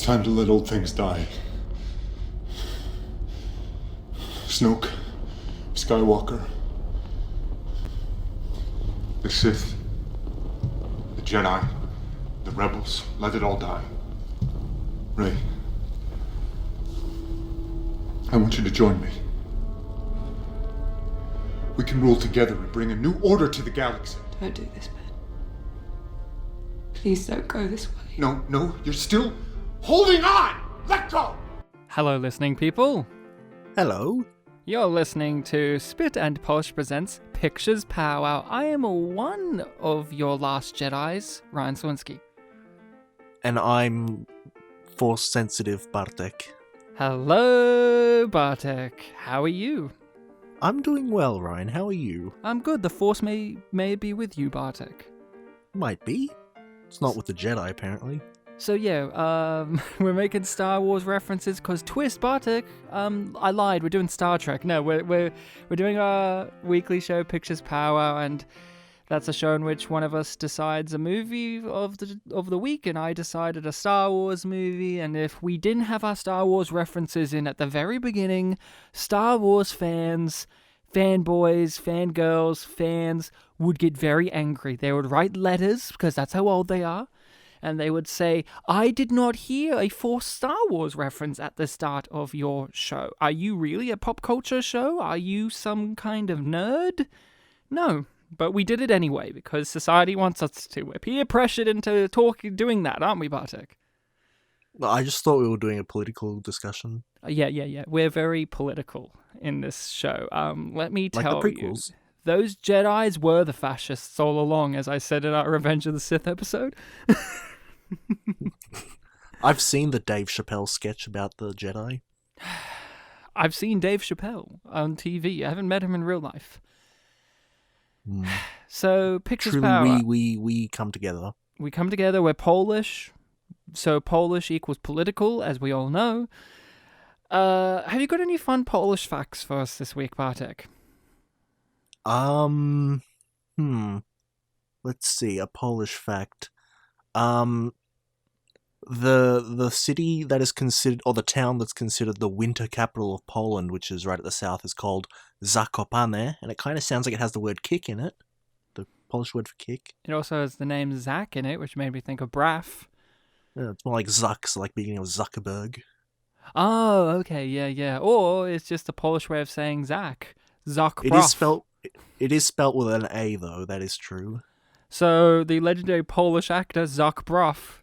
time to let old things die. Snoke, Skywalker, the Sith, the Jedi, the Rebels, let it all die. Rey, I want you to join me. We can rule together and bring a new order to the galaxy. Don't do this, Ben. Please don't go this way. No, you're still holding on! Let go! Hello, listening people. Hello. You're listening to Spit and Polish presents Pictures Powwow. I am one of your Last Jedis, Ryan Swinsky. And I'm Force-sensitive Bartek. Hello, Bartek. How are you? I'm doing well, Ryan. How are you? I'm good. The Force may be with you, Bartek. Might be. It's not with the Jedi, apparently. So yeah, we're making Star Wars references because twist, Bartek. I lied. We're doing Star Trek. No, we're doing our weekly show, Pictures Powwow, and that's a show in which one of us decides a movie of the week, and I decided a Star Wars movie. And if we didn't have our Star Wars references in at the very beginning, Star Wars fans, fanboys, fangirls, fans would get very angry. They would write letters because that's how old they are. And they would say, I did not hear a Force Star Wars reference at the start of your show. Are you really a pop culture show? Are you some kind of nerd? No, but we did it anyway because society wants us to. We're peer pressured into doing that, aren't we, Bartek? I just thought we were doing a political discussion. Yeah. We're very political in this show. Let me tell like the prequels. you. Those Jedis were the fascists all along, as I said in our Revenge of the Sith episode. I've seen the Dave Chappelle sketch about the Jedi. I've seen Dave Chappelle on TV. I haven't met him in real life. So, Pictures Truly, Power. we come together. We come together. We're Polish. So, Polish equals political, as we all know. Have you got any fun Polish facts for us this week, Bartek? Let's see, a Polish fact. The city that is considered, or the town that's considered the winter capital of Poland, which is right at the south, is called Zakopane, and it kind of sounds like it has the word kick in it. The Polish word for kick. It also has the name Zach in it, which made me think of Braff. Yeah, it's more like Zuck, so like beginning of Zuckerberg. Oh, okay, yeah. Or it's just a Polish way of saying Zach. Zach Braff. It is spelt with an A, though. That is true. So, the legendary Polish actor, Zach Braff.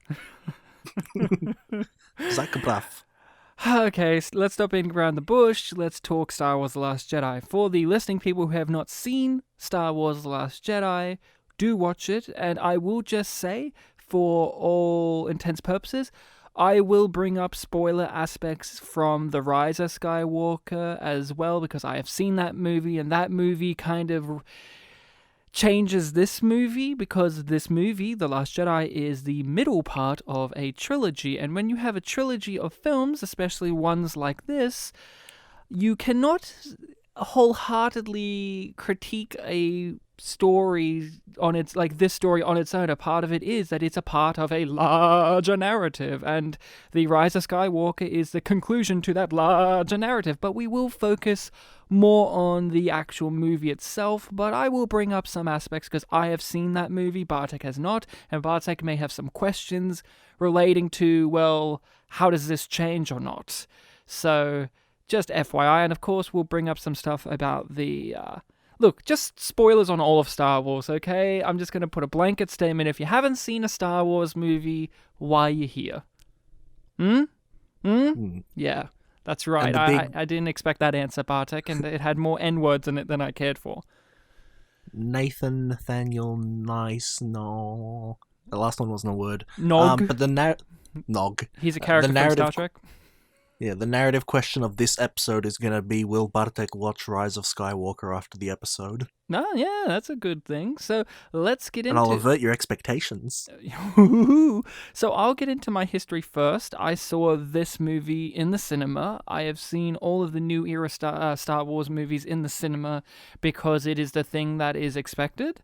Zach Braff. Okay, so let's stop beating around the bush. Let's talk Star Wars The Last Jedi. For the listening people who have not seen Star Wars The Last Jedi, do watch it. And I will just say, for all intents and purposes, I will bring up spoiler aspects from The Rise of Skywalker as well, because I have seen that movie, and that movie kind of changes this movie, because this movie, The Last Jedi, is the middle part of a trilogy. And when you have a trilogy of films, especially ones like this, you cannot wholeheartedly critique a story on its, like this story on its own. A part of it is that it's a part of a larger narrative, and The Rise of Skywalker is the conclusion to that larger narrative. But we will focus more on the actual movie itself, but I will bring up some aspects because I have seen that movie, Bartek has not, and Bartek may have some questions relating to, well, how does this change or not? So just FYI, and of course we'll bring up some stuff about the look, just spoilers on all of Star Wars, okay? I'm just going to put a blanket statement. If you haven't seen a Star Wars movie, why are you here? Yeah, that's right. I didn't expect that answer, Bartek, and it had more N-words in it than I cared for. Nathaniel Nice, no. The last one wasn't a word. Nog. But Nog. He's a character from Star Trek. Yeah, the narrative question of this episode is going to be, will Bartek watch Rise of Skywalker after the episode? No, yeah, that's a good thing. So let's get into... And I'll avert your expectations. So I'll get into my history first. I saw this movie in the cinema. I have seen all of the new era Star Wars movies in the cinema because it is the thing that is expected.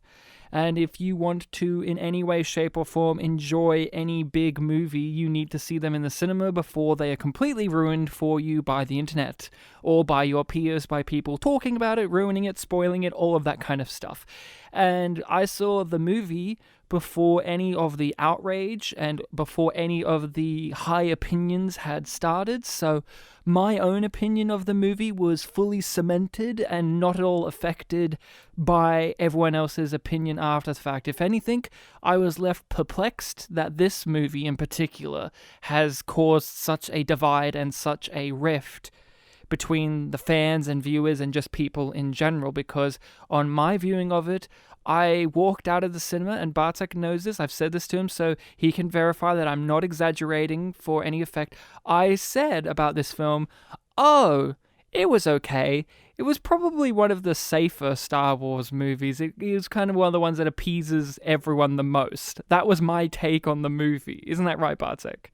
And if you want to, in any way, shape, or form, enjoy any big movie, you need to see them in the cinema before they are completely ruined for you by the internet, or by your peers, by people talking about it, ruining it, spoiling it, all of that kind of stuff. And I saw the movie before any of the outrage and before any of the high opinions had started, so my own opinion of the movie was fully cemented and not at all affected by everyone else's opinion after the fact. If anything, I was left perplexed that this movie in particular has caused such a divide and such a rift between the fans and viewers and just people in general, because on my viewing of it, I walked out of the cinema, and Bartek knows this, I've said this to him, so he can verify that I'm not exaggerating for any effect. I said about this film, oh, it was okay. It was probably one of the safer Star Wars movies. It was kind of one of the ones that appeases everyone the most. That was my take on the movie. Isn't that right, Bartek?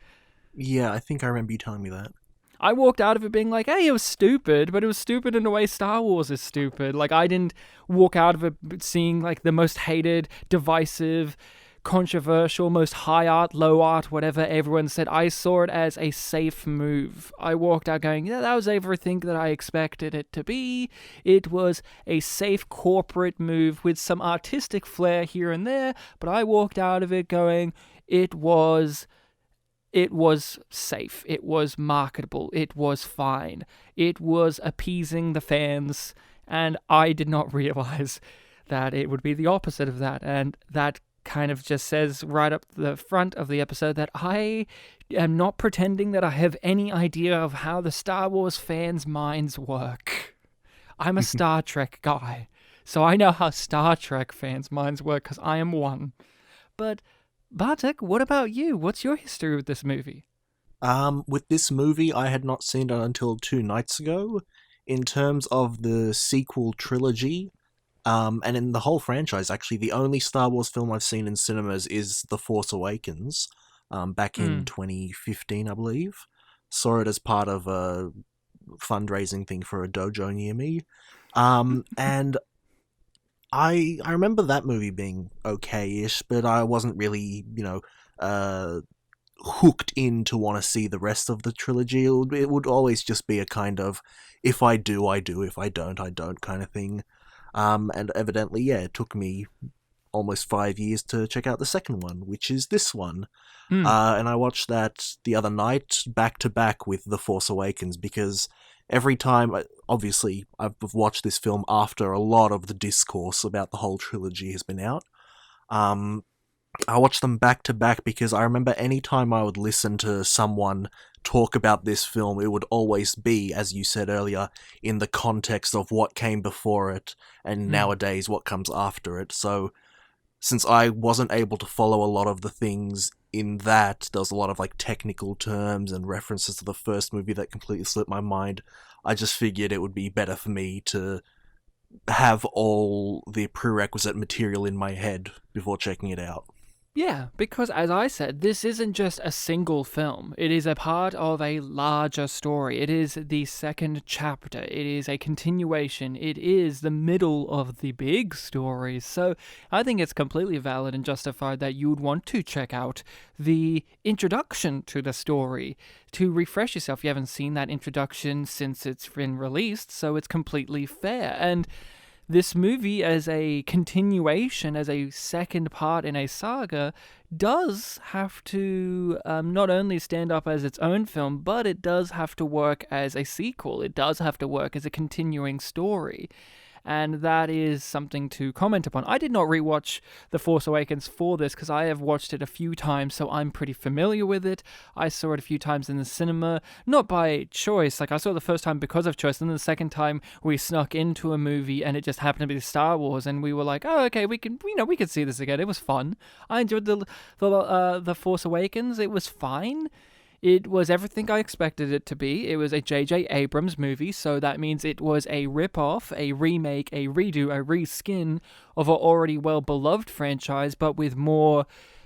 Yeah, I think I remember you telling me that. I walked out of it being like, hey, it was stupid, but it was stupid in a way Star Wars is stupid. Like, I didn't walk out of it seeing, like, the most hated, divisive, controversial, most high art, low art, whatever everyone said. I saw it as a safe move. I walked out going, yeah, that was everything that I expected it to be. It was a safe corporate move with some artistic flair here and there, but I walked out of it going, it was safe, it was marketable, it was fine, it was appeasing the fans, and I did not realize that it would be the opposite of that, and that kind of just says right up the front of the episode that I am not pretending that I have any idea of how the Star Wars fans' minds work. I'm a Star Trek guy, so I know how Star Trek fans' minds work, because I am one. But Bartek, what about you? What's your history with this movie? With this movie, I had not seen it until 2 nights ago. In terms of the sequel trilogy, and in the whole franchise, actually, the only Star Wars film I've seen in cinemas is The Force Awakens, back in 2015, I believe. Saw it as part of a fundraising thing for a dojo near me. And I remember that movie being okay-ish, but I wasn't really, hooked in to want to see the rest of the trilogy. It would always just be a kind of, if I do, I do, if I don't, I don't kind of thing. And evidently, yeah, it took me almost 5 years to check out the second one, which is this one. And I watched that the other night, back to back with The Force Awakens, because every time, obviously, I've watched this film after a lot of the discourse about the whole trilogy has been out. I watched them back to back because I remember any time I would listen to someone talk about this film, it would always be, as you said earlier, in the context of what came before it and nowadays what comes after it. So, since I wasn't able to follow a lot of the things in that, there was a lot of like technical terms and references to the first movie that completely slipped my mind. I just figured it would be better for me to have all the prerequisite material in my head before checking it out. Yeah, because as I said, this isn't just a single film. It is a part of a larger story. It is the second chapter. It is a continuation. It is the middle of the big story. So I think it's completely valid and justified that you would want to check out the introduction to the story to refresh yourself. You haven't seen that introduction since it's been released, so it's completely fair. And this movie, as a continuation, as a second part in a saga, does have to not only stand up as its own film, but it does have to work as a sequel. It does have to work as a continuing story. And that is something to comment upon. I did not rewatch The Force Awakens for this because I have watched it a few times, so I'm pretty familiar with it. I saw it a few times in the cinema, not by choice. Like, I saw it the first time because of choice, and then the second time we snuck into a movie and it just happened to be Star Wars, and we were like, oh, okay, we can see this again. It was fun. I enjoyed the Force Awakens. It was fine. It was everything I expected it to be. It was a J.J. Abrams movie, so that means it was a rip-off, a remake, a redo, a reskin of an already well-beloved franchise, but with more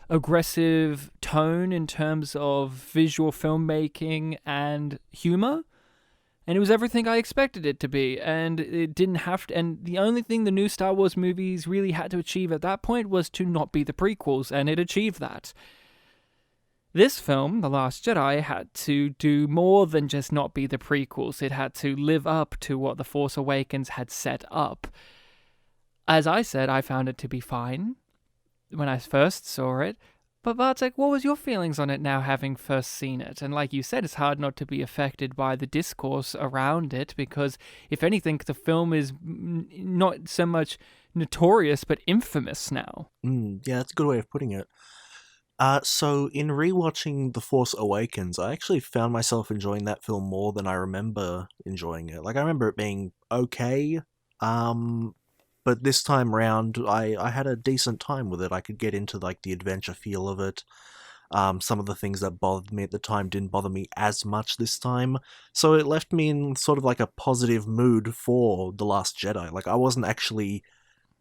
aggressive tone in terms of visual filmmaking and humor. And it was everything I expected it to be, and it didn't have to. And the only thing the new Star Wars movies really had to achieve at that point was to not be the prequels, and it achieved that. This film, The Last Jedi, had to do more than just not be the prequels. It had to live up to what The Force Awakens had set up. As I said, I found it to be fine when I first saw it. But Bartek, what was your feelings on it now, having first seen it? And like you said, it's hard not to be affected by the discourse around it, because if anything, the film is not so much notorious, but infamous now. Yeah, that's a good way of putting it. So in rewatching The Force Awakens, I actually found myself enjoying that film more than I remember enjoying it. Like, I remember it being okay, but this time round, I had a decent time with it. I could get into, like, the adventure feel of it. Some of the things that bothered me at the time didn't bother me as much this time, so it left me in sort of like a positive mood for The Last Jedi. Like, I wasn't actually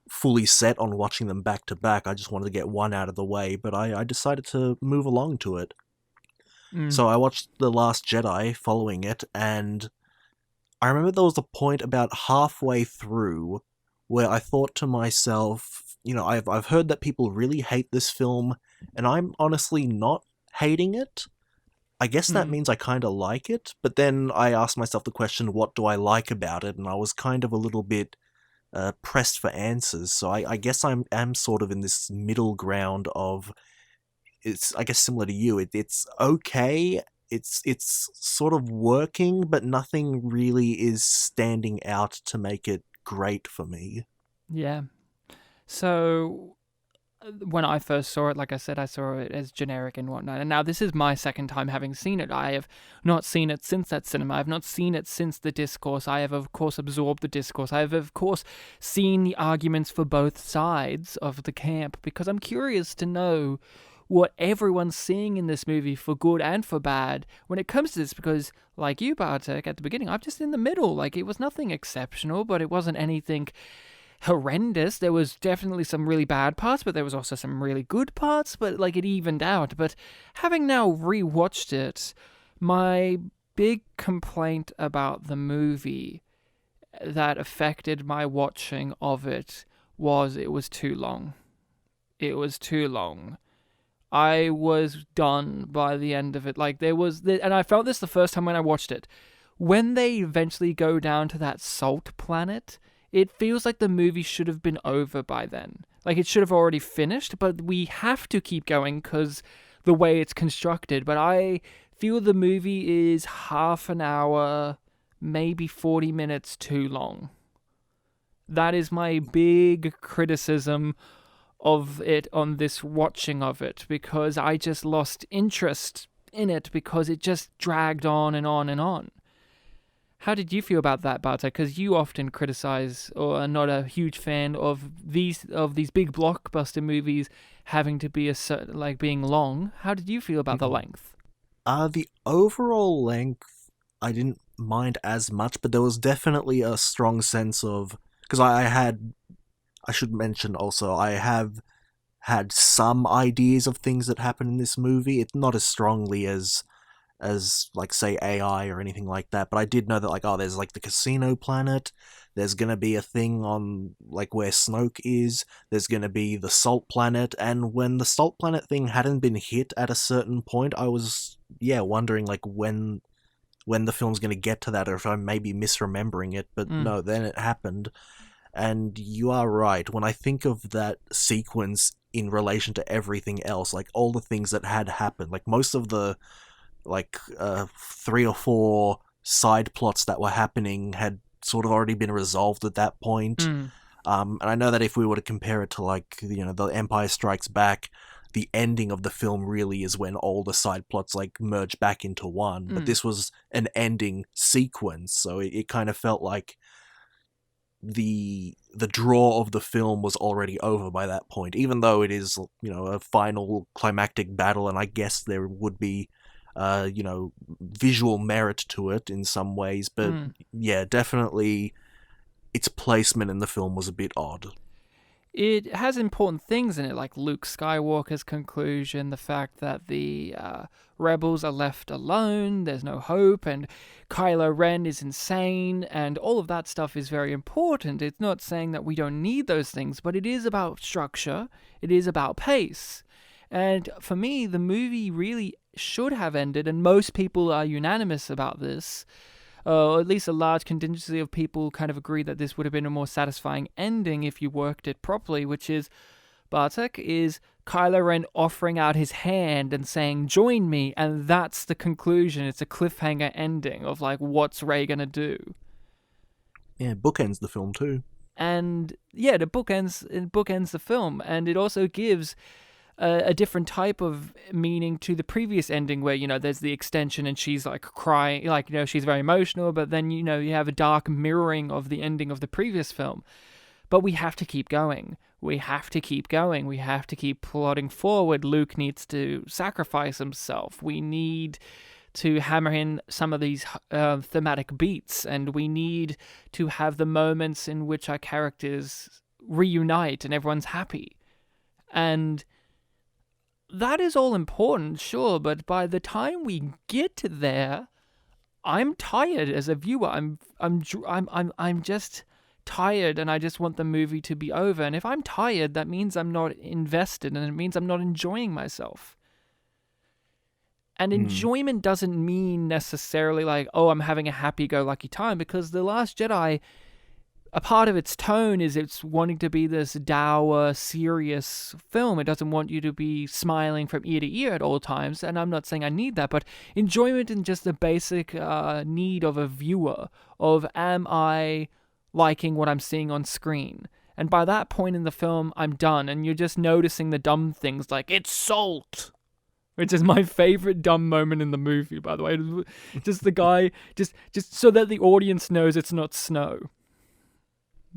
fully set on watching them back to back. I just wanted to get one out of the way, but I decided to move along to it. So I watched The Last Jedi following it, and I remember there was a point about halfway through where I thought to myself, you know, I've heard that people really hate this film, and I'm honestly not hating it. I guess that means I kind of like it, but then I asked myself the question, what do I like about it? And I was kind of a little bit pressed for answers, so I guess am sort of in this middle ground of, it's, I guess, similar to you. It's okay. It's sort of working, but nothing really is standing out to make it great for me. Yeah. So when I first saw it, like I said, I saw it as generic and whatnot. And now this is my second time having seen it. I have not seen it since that cinema. I have not seen it since the discourse. I have, of course, absorbed the discourse. I have, of course, seen the arguments for both sides of the camp, because I'm curious to know what everyone's seeing in this movie, for good and for bad, when it comes to this, because, like you, Bartek, at the beginning, I'm just in the middle. Like, it was nothing exceptional, but it wasn't anything horrendous. There was definitely some really bad parts, but there was also some really good parts, but like, it evened out. But having now rewatched it, my big complaint about the movie that affected my watching of it was it was too long. It was too long. I was done by the end of it. Like, and I felt this the first time when I watched it. When they eventually go down to that salt planet, it feels like the movie should have been over by then. Like, it should have already finished, but we have to keep going because the way it's constructed. But I feel the movie is half an hour, maybe 40 minutes too long. That is my big criticism of it on this watching of it, because I just lost interest in it because it just dragged on and on and on. How did you feel about that, Bartek? Because you often criticize, or are not a huge fan of these big blockbuster movies having to be being long. How did you feel about the length? The overall length, I didn't mind as much, but there was definitely a strong sense of, because I should mention also, I have had some ideas of things that happen in this movie. It's not as strongly as like, say, AI or anything like that, but I did know that, like, there's like the casino planet, there's gonna be a thing on like where Snoke is, there's gonna be the salt planet, and when the salt planet thing hadn't been hit at a certain point, I was wondering like when the film's gonna get to that, or if I may be misremembering it, but no, then it happened. And you are right, when I think of that sequence in relation to everything else, like all the things that had happened, like most of the 3 or 4 side plots that were happening had sort of already been resolved at that point. And I know that if we were to compare it to, like, you know, The Empire Strikes Back, the ending of the film really is when all the side plots like merge back into one. But this was an ending sequence, so it kind of felt like the draw of the film was already over by that point, even though it is, you know, a final climactic battle, and I guess there would be visual merit to it in some ways, but yeah, definitely its placement in the film was a bit odd. it has important things in it, like Luke Skywalker's conclusion, the fact that the rebels are left alone, there's no hope, and Kylo Ren is insane, and all of that stuff is very important. It's not saying that we don't need those things, but it is about structure, it is about pace. And for me, the movie really should have ended, and most people are unanimous about this, or at least a large contingency of people kind of agree that this would have been a more satisfying ending if you worked it properly, which is, Bartek, is Kylo Ren offering out his hand and saying, "Join me," and that's the conclusion. It's a cliffhanger ending of, like, what's Rey gonna do? Yeah, bookends the film too. And yeah, it bookends the film, and it also gives a different type of meaning to the previous ending where, there's the extension and she's like crying, like, she's very emotional, but then, you have a dark mirroring of the ending of the previous film. But we have to keep going. We have to keep going. We have to keep plodding forward. Luke needs to sacrifice himself. We need to hammer in some of these thematic beats, and we need to have the moments in which our characters reunite and everyone's happy. And that is all important, sure, but by the time we get to there, I'm tired as a viewer. I'm just tired, and I just want the movie to be over. And if I'm tired, that means I'm not invested, and it means I'm not enjoying myself. And enjoyment doesn't mean necessarily like, oh, I'm having a happy-go-lucky time, because The Last Jedi, a part of its tone is it's wanting to be this dour, serious film. It doesn't want you to be smiling from ear to ear at all times, and I'm not saying I need that, but enjoyment is just a basic need of a viewer, of am I liking what I'm seeing on screen? And by that point in the film, I'm done, and you're just noticing the dumb things like, it's salt! Which is my favorite dumb moment in the movie, by the way. Just the guy, just so that the audience knows it's not snow.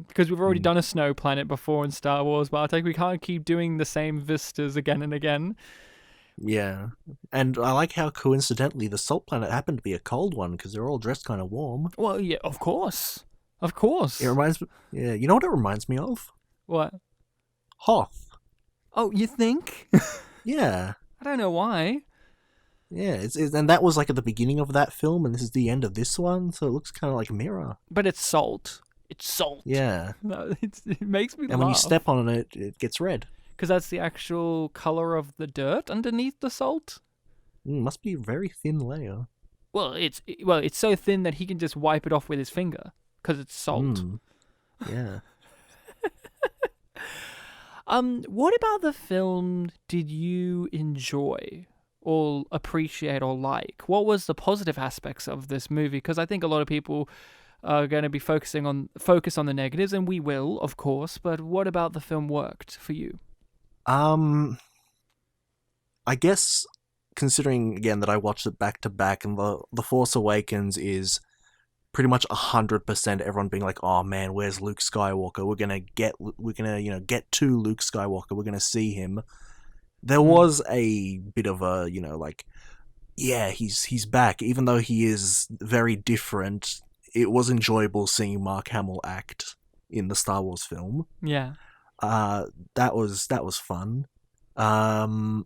Because we've already done a snow planet before in Star Wars, Bartek. We can't keep doing the same vistas again and again. Yeah. And I like how coincidentally the salt planet happened to be a cold one, because they're all dressed kind of warm. Well, yeah, of course. Of course. It reminds me... Yeah, you know what it reminds me of? What? Hoth. Oh, you think? Yeah. I don't know why. Yeah, and that was like at the beginning of that film, and this is the end of this one, so it looks kind of like a mirror. But it's salt. It's salt. Yeah. No, it makes me laugh. And when you step on it, it gets red. Because that's the actual color of the dirt underneath the salt. Must be a very thin layer. Well, it's so thin that he can just wipe it off with his finger because it's salt. Yeah. What about the film did you enjoy or appreciate or like? What was the positive aspects of this movie? Because I think a lot of people are going to be focus on the negatives, and we will, of course, but what about the film worked for you? I guess, considering, again, that I watched it back to back, and the Force Awakens is pretty much 100% everyone being like, oh man, where's Luke Skywalker? We're gonna get to Luke Skywalker, we're gonna see him. There was a bit of a, like, yeah, he's back, even though he is very different. It was enjoyable seeing Mark Hamill act in the Star Wars film. Yeah. That was fun. That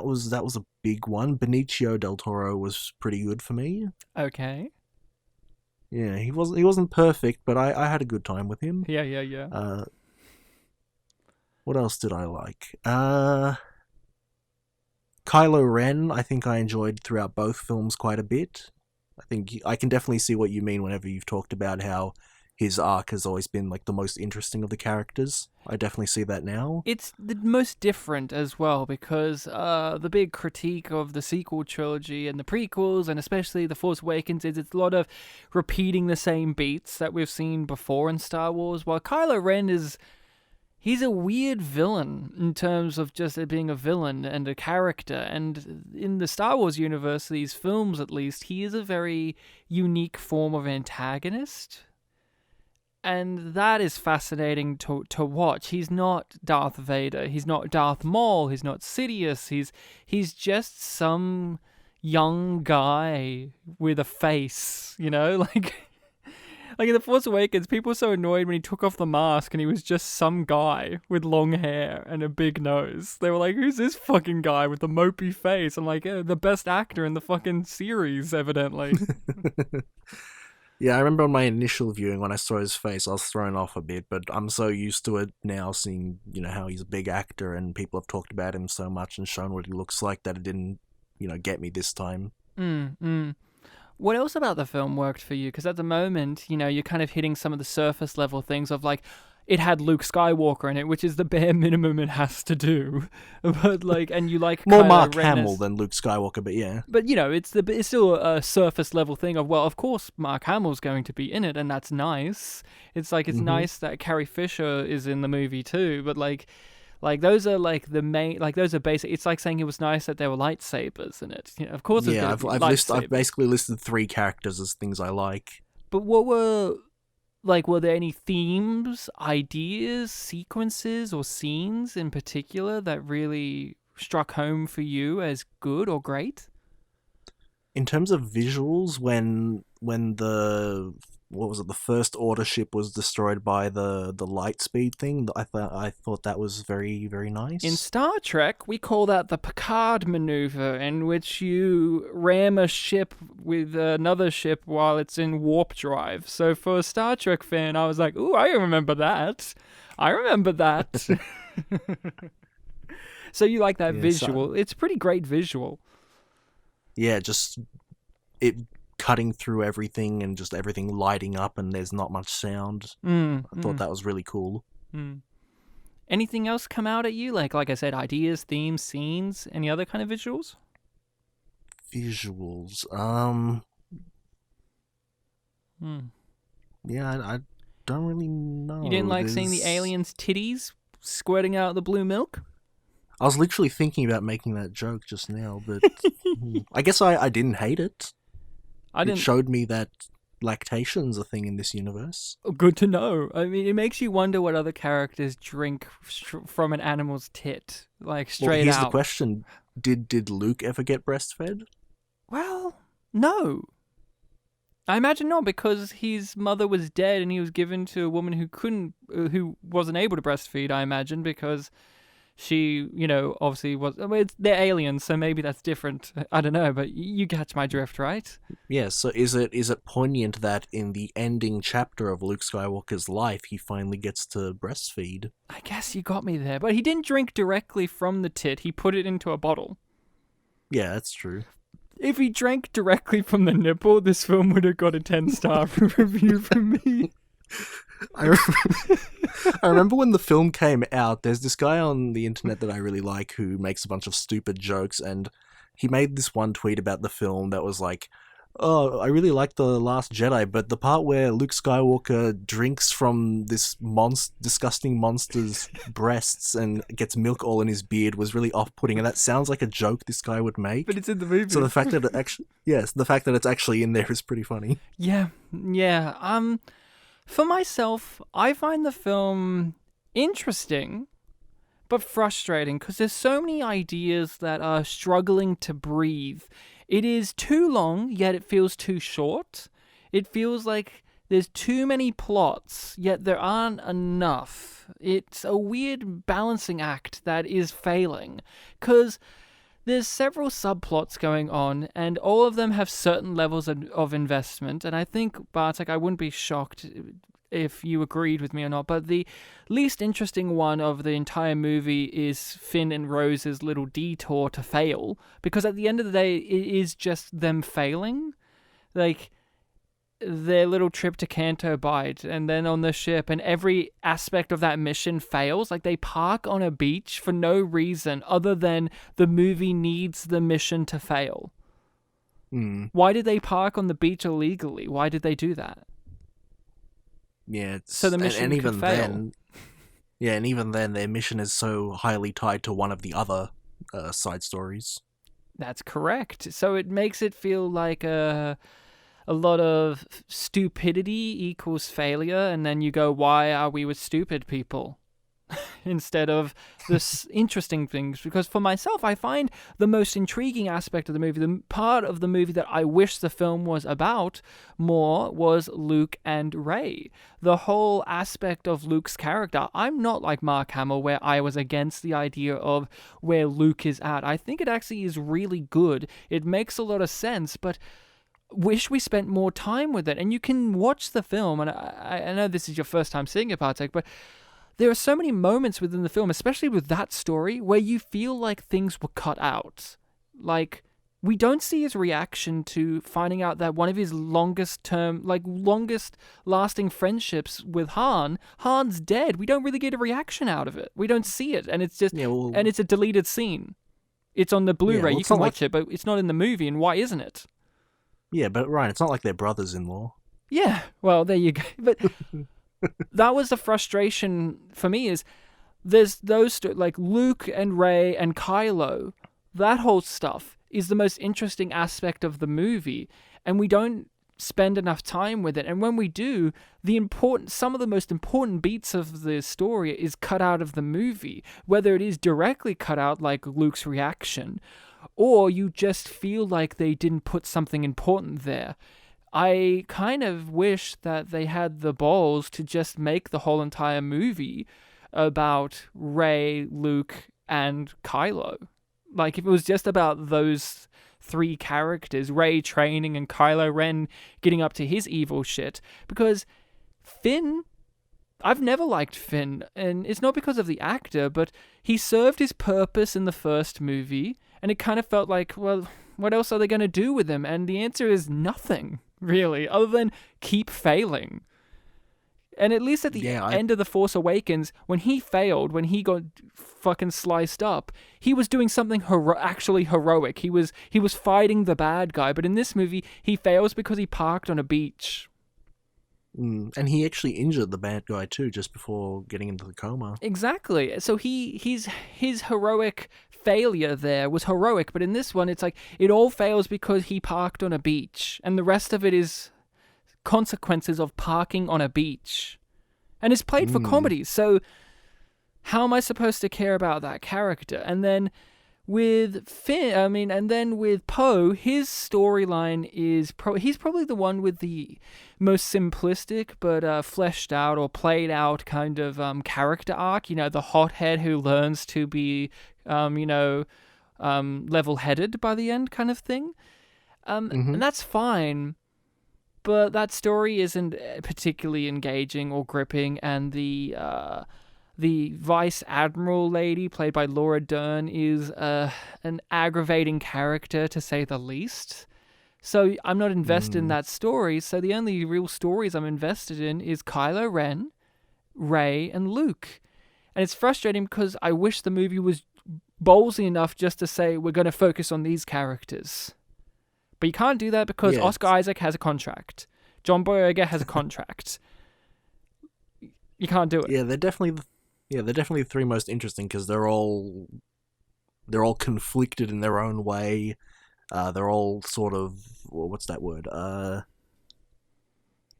was a big one. Benicio Del Toro was pretty good for me. Okay. Yeah, he wasn't perfect, but I had a good time with him. Yeah. What else did I like? Kylo Ren, I think I enjoyed throughout both films quite a bit. I think I can definitely see what you mean whenever you've talked about how his arc has always been like the most interesting of the characters. I definitely see that now. It's the most different as well, because the big critique of the sequel trilogy and the prequels, and especially The Force Awakens, is it's a lot of repeating the same beats that we've seen before in Star Wars, while Kylo Ren he's a weird villain in terms of just it being a villain and a character. And in the Star Wars universe, these films at least, he is a very unique form of antagonist. And that is fascinating to watch. He's not Darth Vader. He's not Darth Maul. He's not Sidious. He's just some young guy with a face, like... Like in The Force Awakens, people were so annoyed when he took off the mask and he was just some guy with long hair and a big nose. They were like, who's this fucking guy with the mopey face? I'm like, the best actor in the fucking series, evidently. Yeah, I remember on my initial viewing when I saw his face, I was thrown off a bit, but I'm so used to it now, seeing, how he's a big actor and people have talked about him so much and shown what he looks like, that it didn't, get me this time. What else about the film worked for you? Because at the moment, you're kind of hitting some of the surface level things of like, it had Luke Skywalker in it, which is the bare minimum it has to do. But and you like more Kylo Mark Ren Hamill than Luke Skywalker, but yeah. But it's still a surface level thing of, well, of course Mark Hamill's going to be in it, and that's nice. It's like it's nice that Carrie Fisher is in the movie too. But like those are like the main, like those are basic. It's like saying it was nice that there were lightsabers in it. Of course, Yeah, I've basically listed 3 characters as things I like. But were there any themes, ideas, sequences, or scenes in particular that really struck home for you as good or great? In terms of visuals, when the the First Order ship was destroyed by the light speed thing, I thought that was very, very nice. In Star Trek, we call that the Picard maneuver, in which you ram a ship with another ship while it's in warp drive. So for a Star Trek fan, I was like, ooh, I remember that. So you like that visual. It's a pretty great visual. Yeah, just it cutting through everything and just everything lighting up and there's not much sound. I thought that was really cool. Anything else come out at you? Like I said, ideas, themes, scenes, any other kind of visuals? Yeah, I don't really know. You didn't like seeing the aliens' titties squirting out the blue milk? I was literally thinking about making that joke just now, but I guess I didn't hate it. It showed me that lactation's a thing in this universe. Good to know. I mean, it makes you wonder what other characters drink from an animal's tit, like straight out. Here's the question: Did Luke ever get breastfed? Well, no. I imagine not, because his mother was dead and he was given to a woman who wasn't able to breastfeed. I imagine because she, obviously was. I mean, they're aliens, so maybe that's different. I don't know, but you catch my drift, right? Yeah. So is it poignant that in the ending chapter of Luke Skywalker's life, he finally gets to breastfeed? I guess you got me there, but he didn't drink directly from the tit. He put it into a bottle. Yeah, that's true. If he drank directly from the nipple, this film would have got a 10-star review from me. I remember when the film came out, there's this guy on the internet that I really like who makes a bunch of stupid jokes, and he made this one tweet about the film that was like, oh, I really like The Last Jedi, but the part where Luke Skywalker drinks from this disgusting monster's breasts and gets milk all in his beard was really off-putting, and that sounds like a joke this guy would make. But it's in the movie. So the fact that it's actually in there is pretty funny. Yeah. For myself, I find the film interesting, but frustrating, because there's so many ideas that are struggling to breathe. It is too long, yet it feels too short. It feels like there's too many plots, yet there aren't enough. It's a weird balancing act that is failing, because there's several subplots going on, and all of them have certain levels of investment. And I think, Bartek, I wouldn't be shocked if you agreed with me or not, but the least interesting one of the entire movie is Finn and Rose's little detour to fail, because at the end of the day, it is just them failing. Like, their little trip to Canto Bight, and then on the ship, and every aspect of that mission fails. Like, they park on a beach for no reason other than the movie needs the mission to fail. Why did they park on the beach illegally? Why did they do that? Yeah, so the mission and even could fail. And even then, their mission is so highly tied to one of the other side stories. That's correct. So it makes it feel like a lot of stupidity equals failure, and then you go, why are we with stupid people? instead of the interesting things. Because for myself, I find the most intriguing aspect of the movie, the part of the movie that I wish the film was about more, was Luke and Rey. The whole aspect of Luke's character. I'm not like Mark Hamill, where I was against the idea of where Luke is at. I think it actually is really good. It makes a lot of sense, but wish we spent more time with it. And you can watch the film, and I know this is your first time seeing it, Bartek, but there are so many moments within the film, especially with that story, where you feel like things were cut out. Like, we don't see his reaction to finding out that one of his longest lasting friendships with Han's dead. We don't really get a reaction out of it. We don't see it, and it's just, and it's a deleted scene. It's on the Blu-ray. You can watch it, but it's not in the movie, and why isn't it? Yeah, but Ryan, it's not like they're brothers-in-law. Yeah, well, there you go. But that was the frustration for me, is there's those, like Luke and Rey and Kylo, that whole stuff is the most interesting aspect of the movie, and we don't spend enough time with it. And when we do, some of the most important beats of the story is cut out of the movie, whether it is directly cut out, like Luke's reaction, or you just feel like they didn't put something important there. I kind of wish that they had the balls to just make the whole entire movie about Rey, Luke, and Kylo. Like, if it was just about those three characters, Rey training and Kylo Ren getting up to his evil shit. Because Finn, I've never liked Finn, and it's not because of the actor, but he served his purpose in the first movie, and it kind of felt like, well, what else are they going to do with him? And the answer is nothing, really, other than keep failing. And at least at the end of The Force Awakens, when he failed, when he got fucking sliced up, he was doing something actually heroic. He was fighting the bad guy, but in this movie, he fails because he parked on a beach. And he actually injured the bad guy too, just before getting into the coma. Exactly. So his heroic failure there was heroic, but in this one, it's like it all fails because he parked on a beach, and the rest of it is consequences of parking on a beach. And it's played for comedy, so how am I supposed to care about that character? And then with with Poe, his storyline is he's probably the one with the most simplistic but fleshed out or played out kind of character arc. You know, the hothead who learns to be level-headed by the end kind of thing. And that's fine, but that story isn't particularly engaging or gripping, and the Vice Admiral lady, played by Laura Dern, is an aggravating character, to say the least. So I'm not invested in that story, so the only real stories I'm invested in is Kylo Ren, Rey, and Luke. And it's frustrating because I wish the movie was ballsy enough just to say, we're going to focus on these characters. But you can't do that because Oscar Isaac has a contract. John Boyega has a contract. You can't do it. Yeah, they're definitely the three most interesting because they're all conflicted in their own way. They're all sort of, what's that word? I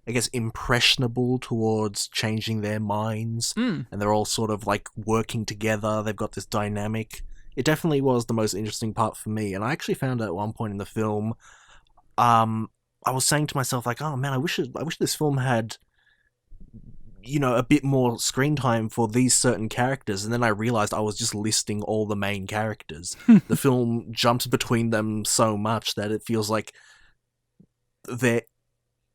guess impressionable towards changing their minds, and they're all sort of like working together. They've got this dynamic. It definitely was the most interesting part for me, and I actually found out at one point in the film, I was saying to myself, like, oh man, I wish this film had, a bit more screen time for these certain characters, and then I realized I was just listing all the main characters. The film jumps between them so much that it feels like their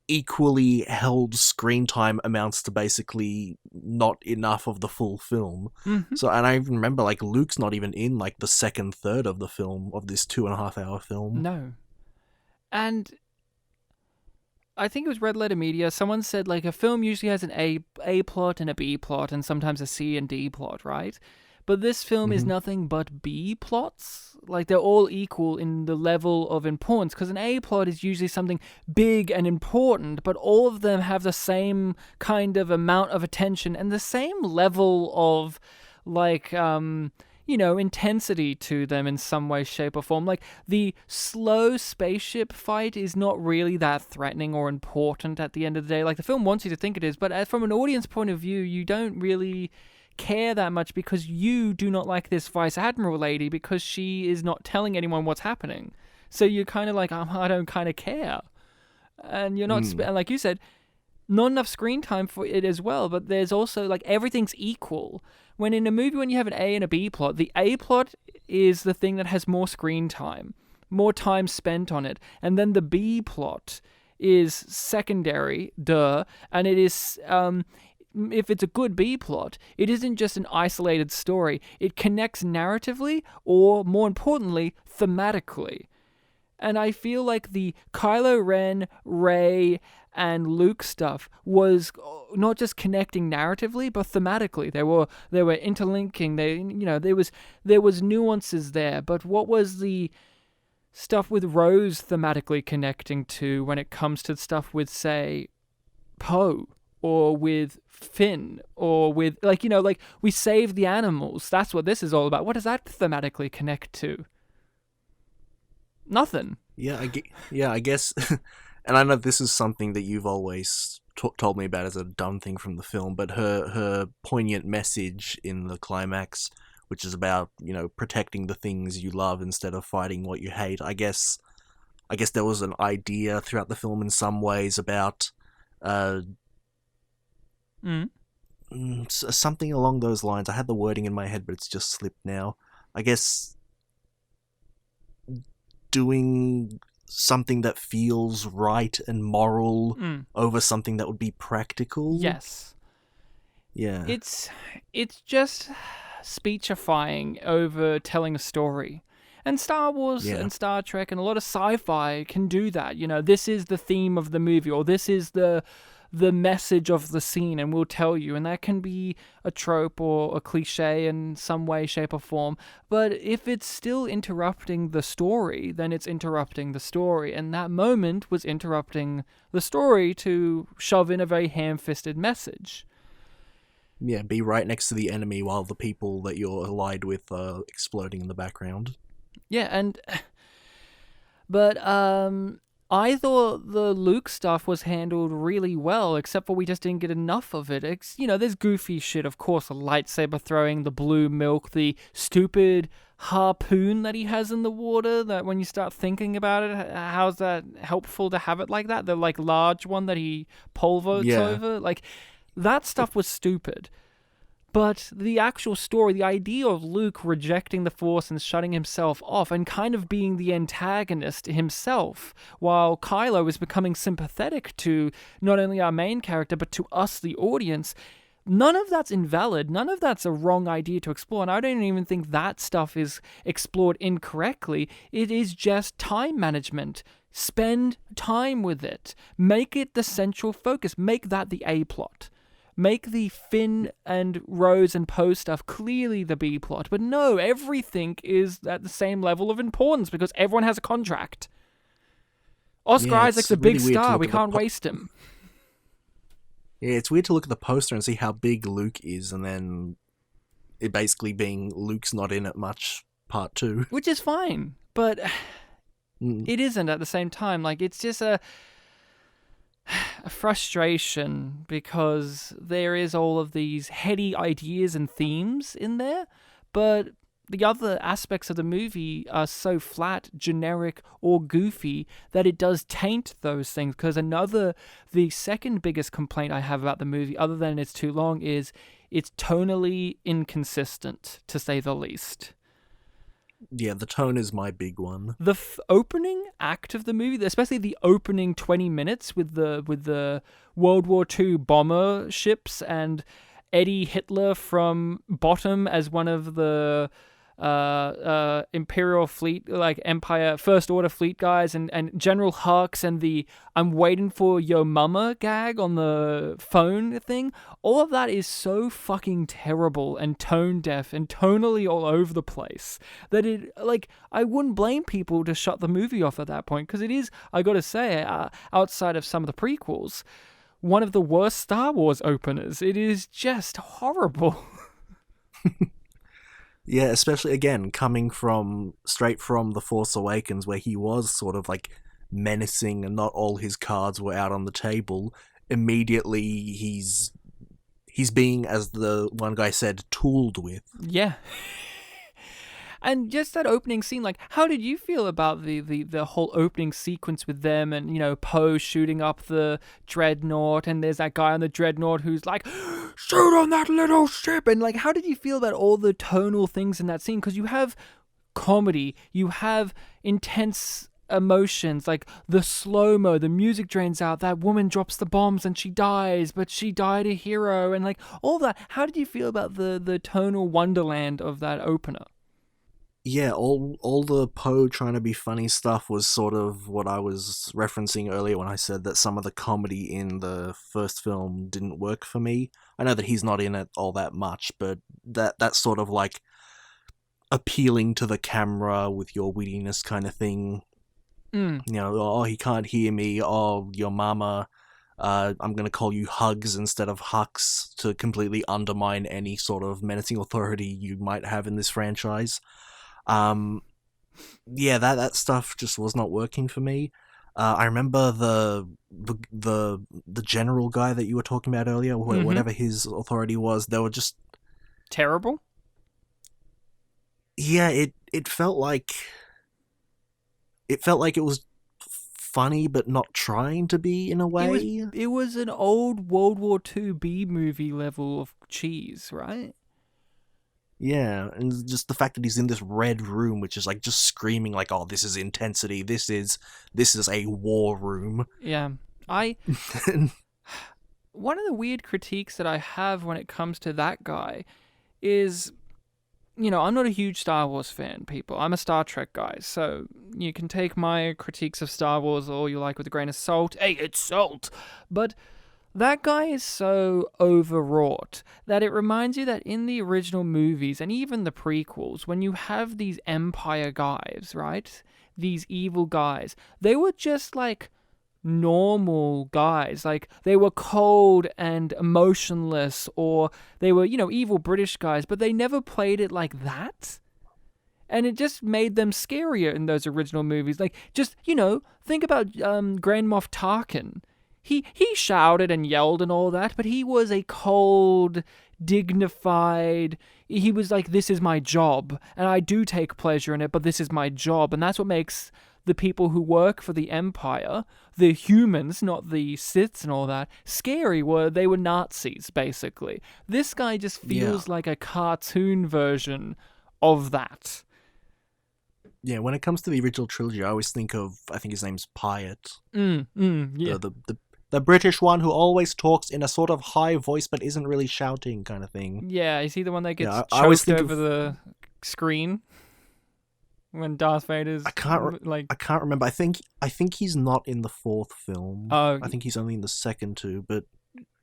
equally held screen time amounts to basically not enough of the full film. So, and I even remember, like, Luke's not even in, like, the second third of the film, of this 2.5 hour film. No. And I think it was Red Letter Media, someone said, like, a film usually has an A plot and a B plot and sometimes a C and D plot, right? But this film is nothing but B plots. Like, they're all equal in the level of importance, because an A plot is usually something big and important, but all of them have the same kind of amount of attention and the same level of, like, intensity to them in some way, shape, or form. Like, the slow spaceship fight is not really that threatening or important at the end of the day. Like, the film wants you to think it is, but from an audience point of view, you don't really care that much because you do not like this Vice Admiral lady because she is not telling anyone what's happening. So you're kind of like, I don't kind of care. And you're not, like you said, not enough screen time for it as well, but there's also, like, everything's equal. When in a movie, when you have an A and a B plot, the A plot is the thing that has more screen time, more time spent on it. And then the B plot is secondary, and it is, if it's a good B plot, it isn't just an isolated story. It connects narratively, or more importantly, thematically. And I feel like the Kylo Ren, Rey, and Luke stuff was not just connecting narratively, but thematically. They were interlinking. There was nuances there. But what was the stuff with Rose thematically connecting to when it comes to stuff with, say, Poe, or with Finn, or with, like, we save the animals. That's what this is all about. What does that thematically connect to? Nothing. Yeah, I guess, and I know this is something that you've always told me about as a dumb thing from the film, but her poignant message in the climax, which is about, protecting the things you love instead of fighting what you hate. I guess there was an idea throughout the film in some ways about something along those lines. I had the wording in my head, but it's just slipped now. I guess doing something that feels right and moral over something that would be practical. Yes. Yeah. It's just speechifying over telling a story. And Star Wars and Star Trek and a lot of sci-fi can do that. This is the theme of the movie, or this is the message of the scene, and we'll tell you. And that can be a trope or a cliche in some way, shape, or form. But if it's still interrupting the story, then it's interrupting the story. And that moment was interrupting the story to shove in a very ham-fisted message. Yeah, be right next to the enemy while the people that you're allied with are exploding in the background. Yeah, but I thought the Luke stuff was handled really well, except for we just didn't get enough of it. There's goofy shit, of course, the lightsaber throwing, the blue milk, the stupid harpoon that he has in the water, that when you start thinking about it, how's that helpful to have it like that? The, like, large one that he pole votes over? Like, that stuff was stupid. But the actual story, the idea of Luke rejecting the Force and shutting himself off and kind of being the antagonist himself, while Kylo is becoming sympathetic to not only our main character, but to us, the audience, none of that's invalid. None of that's a wrong idea to explore. And I don't even think that stuff is explored incorrectly. It is just time management. Spend time with it. Make it the central focus. Make that the A plot. Make the Finn and Rose and Poe stuff clearly the B plot. But no, everything is at the same level of importance because everyone has a contract. Oscar Isaac's a big star. We can't waste him. Yeah, it's weird to look at the poster and see how big Luke is, and then it basically being Luke's not in it much, part 2. Which is fine, but it isn't at the same time. Like, it's just a frustration because there is all of these heady ideas and themes in there, but the other aspects of the movie are so flat, generic, or goofy that it does taint those things. Because the second biggest complaint I have about the movie, other than it's too long, is it's tonally inconsistent, to say the least. Yeah, the tone is my big one. The opening act of the movie, especially the opening 20 minutes with the World War II bomber ships and Eddie Hitler from Bottom as one of the Imperial fleet, like Empire First Order fleet guys, and General Hux and the "I'm waiting for your mama" gag on the phone thing. All of that is so fucking terrible and tone deaf and tonally all over the place that I wouldn't blame people to shut the movie off at that point, because it is, I gotta say, outside of some of the prequels, one of the worst Star Wars openers. It is just horrible. Yeah, especially, again, coming straight from The Force Awakens, where he was sort of, like, menacing and not all his cards were out on the table. Immediately, he's he's being, as the one guy said, tooled with. Yeah. And just that opening scene, like, how did you feel about the whole opening sequence with them and, Poe shooting up the dreadnought, and there's that guy on the dreadnought who's like, shoot on that little ship, and, like, how did you feel about all the tonal things in that scene? Because you have comedy, you have intense emotions, like the slow-mo, the music drains out, that woman drops the bombs and she dies, but she died a hero, and, like, all that. How did you feel about the tonal wonderland of that opener? Yeah, all the Poe trying to be funny stuff was sort of what I was referencing earlier when I said that some of the comedy in the first film didn't work for me. I know that he's not in it all that much, but that's sort of like appealing to the camera with your wittiness kind of thing. Oh, he can't hear me, oh, your mama, I'm going to call you Hugs instead of Hux, to completely undermine any sort of menacing authority you might have in this franchise. Yeah, that stuff just was not working for me. I remember the general guy that you were talking about earlier, whatever his authority was, they were just terrible. Yeah, it felt like it was funny but not trying to be in a way. It was an old World War II B movie level of cheese, right? Yeah, and just the fact that he's in this red room, which is like just screaming like, "Oh, this is intensity. This is a war room." Yeah, one of the weird critiques that I have when it comes to that guy is, I'm not a huge Star Wars fan, people. I'm a Star Trek guy, so you can take my critiques of Star Wars all you like with a grain of salt. Hey, it's salt, but that guy is so overwrought that it reminds you that in the original movies and even the prequels, when you have these Empire guys, right? These evil guys, they were just like normal guys. Like, they were cold and emotionless, or they were, evil British guys, but they never played it like that. And it just made them scarier in those original movies. Like, just, think about Grand Moff Tarkin. He shouted and yelled and all that, but he was a cold, dignified, he was like, this is my job, and I do take pleasure in it, but this is my job. And that's what makes the people who work for the Empire, the humans, not the Siths and all that, scary. They were Nazis, basically. This guy just feels like a cartoon version of that. Yeah, when it comes to the original trilogy, I always think of, I think his name's Pyatt. Yeah. The British one who always talks in a sort of high voice but isn't really shouting kind of thing. Yeah, is he the one that gets I always choked think over the screen when Darth Vader's I can't remember. I think he's not in the fourth film. Oh, I think he's only in the second two. But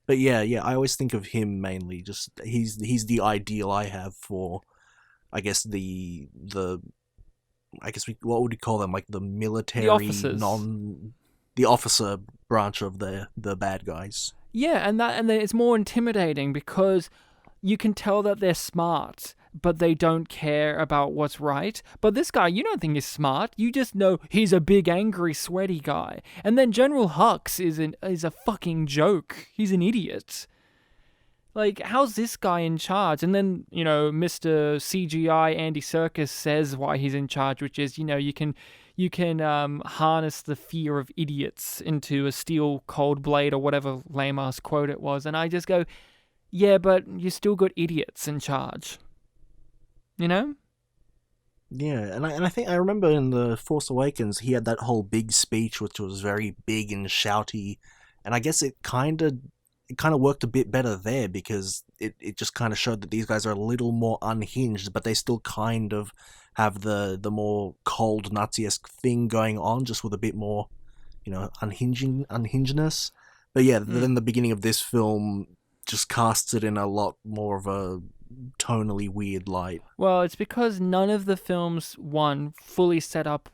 yeah, I always think of him mainly. Just he's the ideal I have for, I guess what would you call them? Like the military, the officer branch of the bad guys. Yeah, and it's more intimidating because you can tell that they're smart, but they don't care about what's right. But this guy, you don't think he's smart. You just know he's a big, angry, sweaty guy. And then General Hux is a fucking joke. He's an idiot. Like, how's this guy in charge? And then, Mr. CGI Andy Serkis says why he's in charge, which is, you can harness the fear of idiots into a steel cold blade or whatever lame-ass quote it was. And I just go, yeah, but you still got idiots in charge. Yeah, and I think I remember in the Force Awakens, he had that whole big speech, which was very big and shouty. And I guess it kind of worked a bit better there because it just kind of showed that these guys are a little more unhinged, but they still kind of have the more cold Nazi-esque thing going on, just with a bit more, unhingedness. But yeah, then the beginning of this film just casts it in a lot more of a tonally weird light. Well, it's because none of the films, one, fully set up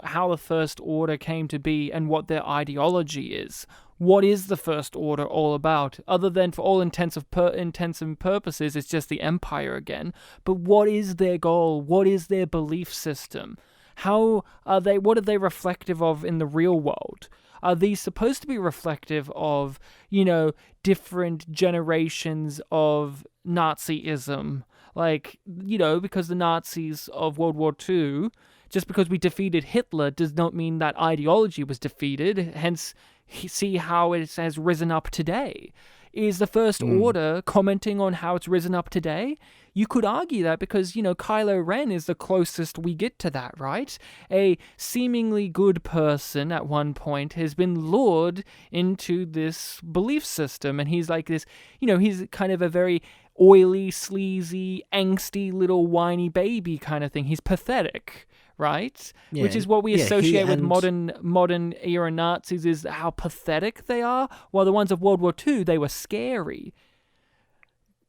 how the First Order came to be and what their ideology is. What is the First Order all about? Other than, for all intents and purposes, it's just the Empire again. But what is their goal? What is their belief system? How are they? What are they reflective of in the real world? Are these supposed to be reflective of, different generations of Nazism? Like, because the Nazis of World War II, just because we defeated Hitler does not mean that ideology was defeated. Hence, see how it has risen up today. Is the First Order commenting on how it's risen up today? You could argue that because, Kylo Ren is the closest we get to that, right? A seemingly good person at one point has been lured into this belief system, and he's like this, he's kind of a very oily, sleazy, angsty little whiny baby kind of thing. He's pathetic, right? Yeah, Which is what we associate with and modern era Nazis, is how pathetic they are, while the ones of World War II, they were scary.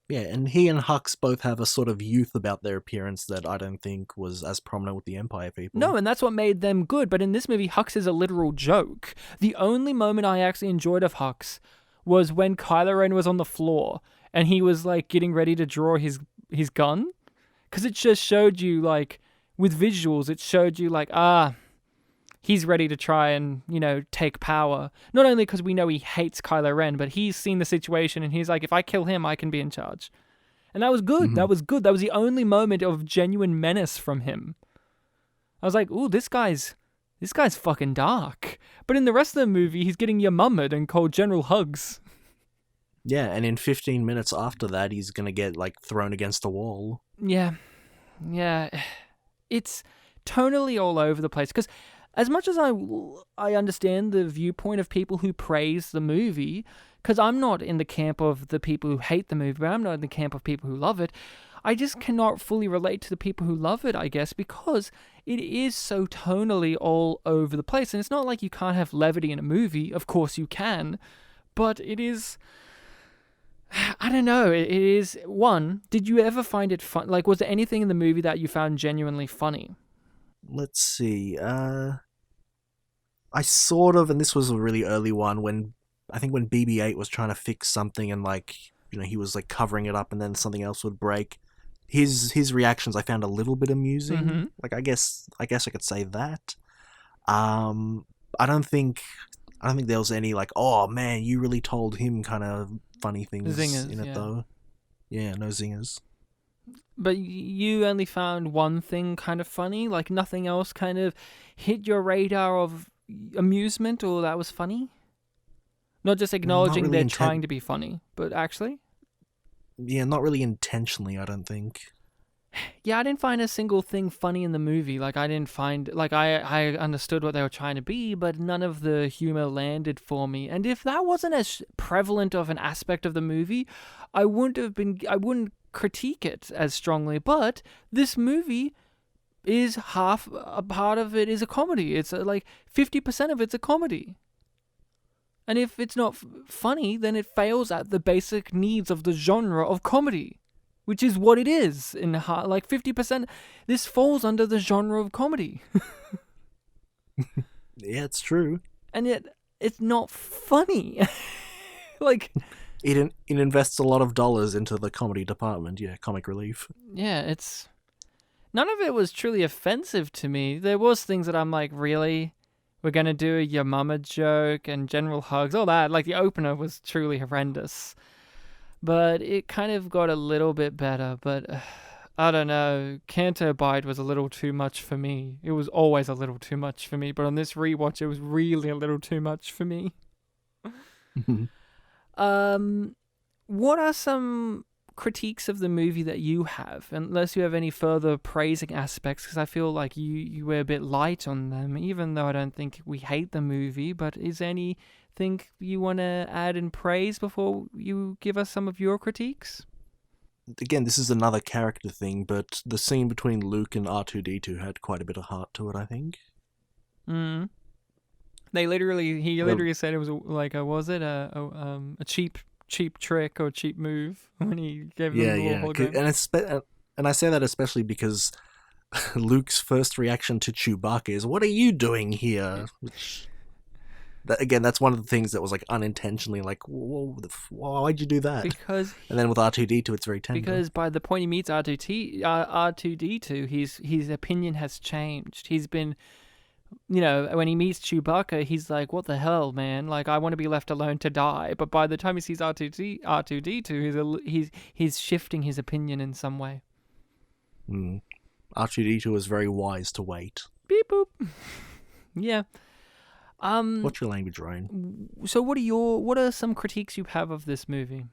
Yeah, and he and Hux both have a sort of youth about their appearance that I don't think was as prominent with the Empire people. No, and that's what made them good. But in this movie, Hux is a literal joke. The only moment I actually enjoyed of Hux was when Kylo Ren was on the floor and he was like getting ready to draw his gun, because it just showed you, like, with visuals, it showed you like, he's ready to try and, take power. Not only because we know he hates Kylo Ren, but he's seen the situation and he's like, if I kill him, I can be in charge. And that was good. Mm-hmm. That was good. That was the only moment of genuine menace from him. I was like, ooh, this guy's fucking dark. But in the rest of the movie, he's getting yamummered and called General Hugs. Yeah, and in 15 minutes after that, he's gonna get, like, thrown against the wall. Yeah. It's tonally all over the place, because as much as I understand the viewpoint of people who praise the movie, because I'm not in the camp of the people who hate the movie, but I'm not in the camp of people who love it, I just cannot fully relate to the people who love it, I guess, because it is so tonally all over the place. And it's not like you can't have levity in a movie. Of course you can. But it is... I don't know. It is... One, did you ever find it fun? Like, was there anything in the movie that you found genuinely funny? Let's see. I sort of, and this was a really early one, when BB-8 was trying to fix something and, like, he was, like, covering it up and then something else would break. His reactions I found a little bit amusing. Mm-hmm. Like, I guess I could say that. I don't think there was any, like, oh man, you really told him kind of funny things Zingers, in it, yeah. though. Yeah, no zingers. But you only found one thing kind of funny? Like, nothing else kind of hit your radar of amusement, or that was funny? Not just acknowledging really they're trying to be funny, but actually? Yeah, not really intentionally, I don't think. Yeah, I didn't find a single thing funny in the movie. Like, I didn't find... Like, I understood what they were trying to be, but none of the humor landed for me. And if that wasn't as prevalent of an aspect of the movie, I wouldn't critique it as strongly. But this movie is half... A part of it is a comedy. It's like 50% of it's a comedy. And if it's not funny, then it fails at the basic needs of the genre of comedy, which is what it is. Like 50%, this falls under the genre of comedy. Yeah, it's true. And yet, it's not funny. Like... It invests a lot of dollars into the comedy department, comic relief. Yeah, it's... None of it was truly offensive to me. There was things that I'm like, really? We're going to do a your mama joke and General Hugs, all that. Like, the opener was truly horrendous. But it kind of got a little bit better. But, I don't know. Canto Bight was a little too much for me. It was always a little too much for me. But on this rewatch, it was really a little too much for me. What are some critiques of the movie that you have, unless you have any further praising aspects, because I feel like you were a bit light on them, even though I don't think we hate the movie. But is there anything you want to add in praise before you give us some of your critiques? Again, this is another character thing, but the scene between Luke and R2-D2 had quite a bit of heart to it, I think. He literally said it was a cheap trick or cheap move when he gave them the little hologram. And I say that especially because Luke's first reaction to Chewbacca is, "What are you doing here?" again, that's one of the things that was like unintentionally like, whoa, why'd you do that? Because And then with R2D2, it's very tender. Because by the point he meets R2D2, his opinion has changed. He's been, when he meets Chewbacca, he's like, "What the hell, man? Like, I want to be left alone to die." But by the time he sees R2D2, he's shifting his opinion in some way. R2D2 was very wise to wait. Beep boop. Yeah. What's your language, Ryan? So what are some critiques you have of this movie?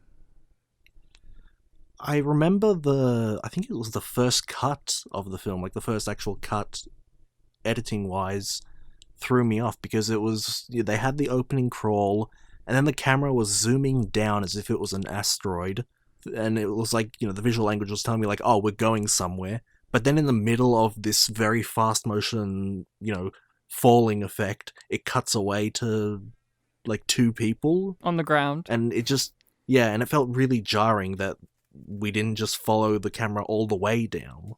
I remember I think it was the first cut of the film, like the first actual cut, editing-wise, threw me off because it was, they had the opening crawl, and then the camera was zooming down as if it was an asteroid, and it was like, the visual language was telling me like, oh, we're going somewhere, but then in the middle of this very fast motion, falling effect, it cuts away to like two people on the ground, and it just, and it felt really jarring that we didn't just follow the camera all the way down.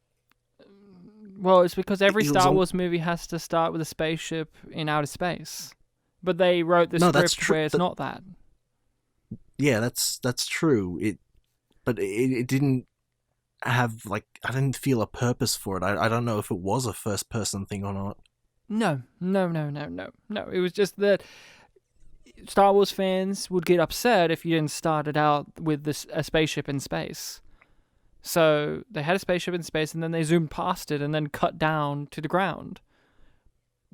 Well, it's because every Star Wars movie has to start with a spaceship in outer space, but they wrote the script where it's not that. Yeah, that's true. But it didn't have like, I didn't feel a purpose for it. I don't know if it was a first person thing or not. No. It was just that Star Wars fans would get upset if you didn't start it out with a spaceship in space. So they had a spaceship in space, and then they zoomed past it, and then cut down to the ground.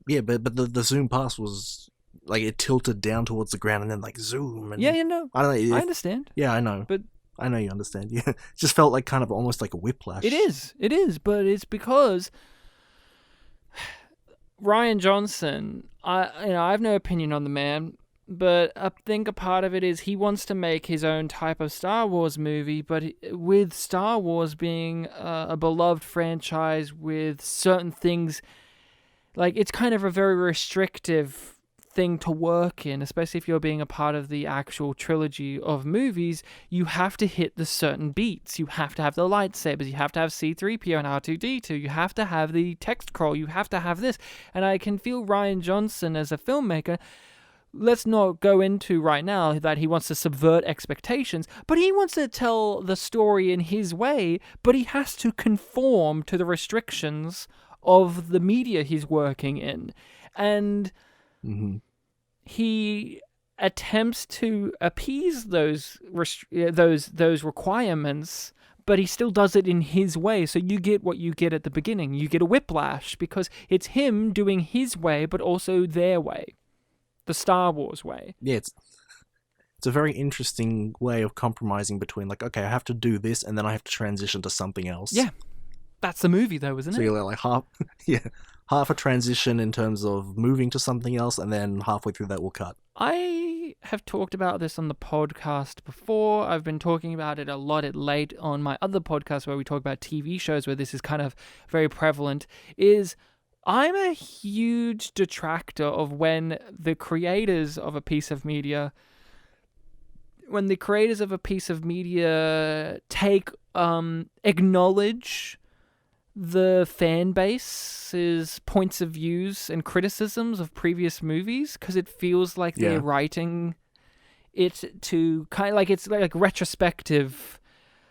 Yeah, but the zoom past was like it tilted down towards the ground, and then like zoom. And I don't know. I understand. Yeah, I know. But I know you understand. Yeah, it just felt like kind of almost like a whiplash. It is, but it's because Rian Johnson, I have no opinion on the man, but I think a part of it is he wants to make his own type of Star Wars movie, but with Star Wars being a beloved franchise with certain things, like it's kind of a very restrictive thing to work in, especially if you're being a part of the actual trilogy of movies. You have to hit the certain beats. You have to have the lightsabers. You have to have C-3PO and R2-D2. You have to have the text crawl. You have to have this. And I can feel Rian Johnson as a filmmaker. Let's not go into right now that he wants to subvert expectations, but he wants to tell the story in his way, but he has to conform to the restrictions of the media he's working in. And he attempts to appease those requirements, but he still does it in his way. So you get what you get at the beginning. You get a whiplash because it's him doing his way, but also their way, the Star Wars way. Yeah, it's a very interesting way of compromising between like, okay, I have to do this, and then I have to transition to something else. Yeah, that's the movie though, isn't it? So you're like half a transition in terms of moving to something else, and then halfway through that will cut. I have talked about this on the podcast before. I've been talking about it a lot at late on my other podcast where we talk about TV shows where this is kind of very prevalent, is I'm a huge detractor of when the creators of a piece of media acknowledge the fan base's points of views and criticisms of previous movies, because it feels like they're writing it to kind of like it's like retrospective.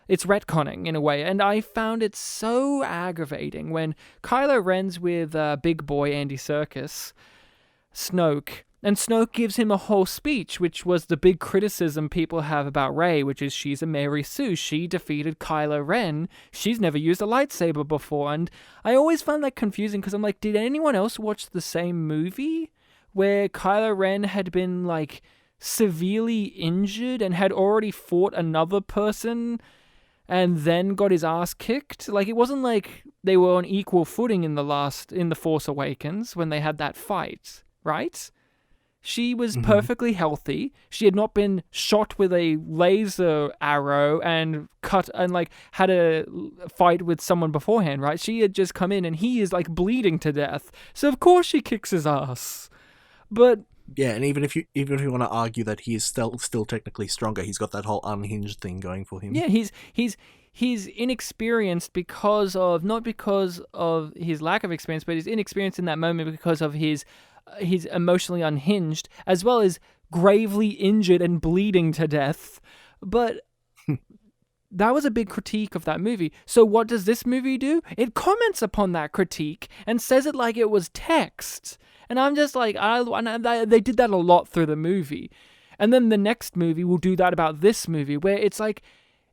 It's retconning in a way, and I found it so aggravating when Kylo Ren's with big boy Andy Serkis, Snoke, and Snoke gives him a whole speech, which was the big criticism people have about Rey, which is she's a Mary Sue. She defeated Kylo Ren. She's never used a lightsaber before. And I always found that confusing because I'm like, did anyone else watch the same movie where Kylo Ren had been like severely injured and had already fought another person and then got his ass kicked? Like, it wasn't like they were on equal footing in the Force Awakens when they had that fight, right? She was perfectly healthy. She had not been shot with a laser arrow and cut and like had a fight with someone beforehand, right? She had just come in and he is like bleeding to death. So of course she kicks his ass. But yeah, and even if you want to argue that he is still technically stronger, he's got that whole unhinged thing going for him. Yeah, he's inexperienced not because of his lack of experience, but he's inexperienced in that moment because of his he's emotionally unhinged, as well as gravely injured and bleeding to death. But that was a big critique of that movie. So what does this movie do? It comments upon that critique and says it like it was text. And I'm just like, they did that a lot through the movie. And then the next movie will do that about this movie, where it's like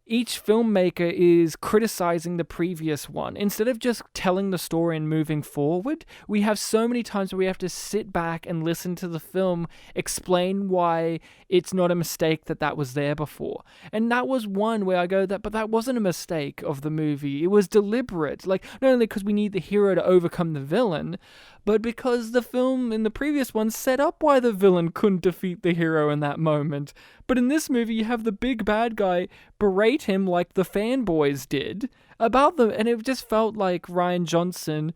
each filmmaker is criticizing the previous one. Instead of just telling the story and moving forward, we have so many times where we have to sit back and listen to the film explain why it's not a mistake that was there before. And that was one where I go, but that wasn't a mistake of the movie. It was deliberate. Like, not only because we need the hero to overcome the villain, but because the film in the previous one set up why the villain couldn't defeat the hero in that moment. But in this movie, you have the big bad guy berate him like the fanboys did about them, and it just felt like Rian Johnson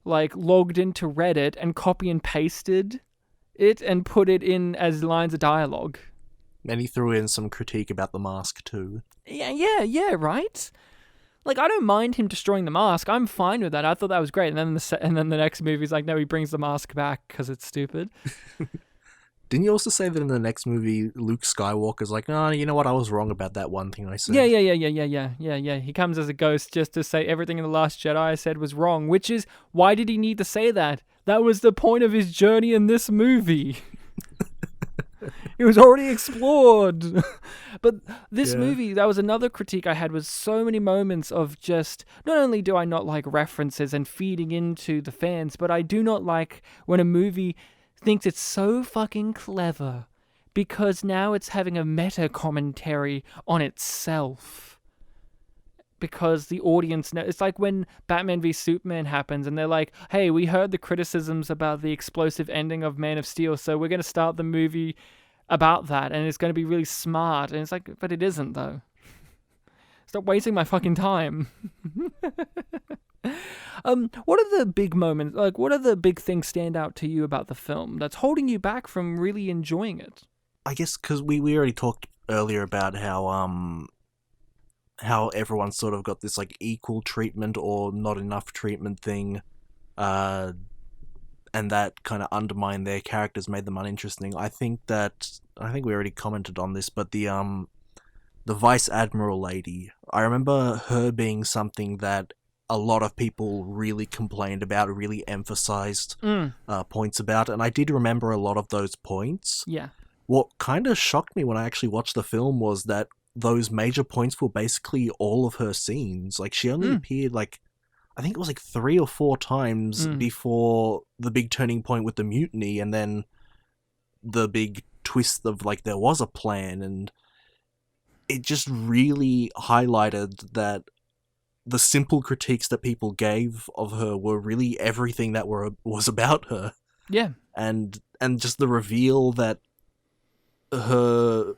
logged into Reddit and copy and pasted it and put it in as lines of dialogue. And he threw in some critique about the mask too. Yeah, right? Like, I don't mind him destroying the mask. I'm fine with that. I thought that was great. And then the next movie's like, no, he brings the mask back because it's stupid. Didn't you also say that in the next movie, Luke Skywalker's like, oh, you know what, I was wrong about that one thing I said? Yeah. He comes as a ghost just to say everything in The Last Jedi I said was wrong, which is, why did he need to say that? That was the point of his journey in this movie. It was already explored. But this movie, that was another critique I had, was so many moments of just, not only do I not like references and feeding into the fans, but I do not like when a movie thinks it's so fucking clever because now it's having a meta commentary on itself. Because the audience knows. It's like when Batman v Superman happens and they're like, hey, we heard the criticisms about the explosive ending of Man of Steel, so we're going to start the movie about that, and it's going to be really smart. And it's like, but it isn't, though. Stop wasting my fucking time. What are the big moments, what are the big things stand out to you about the film that's holding you back from really enjoying it? I guess because we already talked earlier about how everyone's sort of got this equal treatment or not enough treatment thing, and that kind of undermined their characters, made them uninteresting. I think we already commented on this, but the Vice Admiral lady, I remember her being something that a lot of people really complained about, really emphasized points about, and I did remember a lot of those points. Yeah. What kind of shocked me when I actually watched the film was that those major points were basically all of her scenes. She only appeared I think it was 3 or 4 times before the big turning point with the mutiny, and then the big twist of there was a plan, and it just really highlighted that the simple critiques that people gave of her were really everything that was about her. Yeah. And just the reveal that the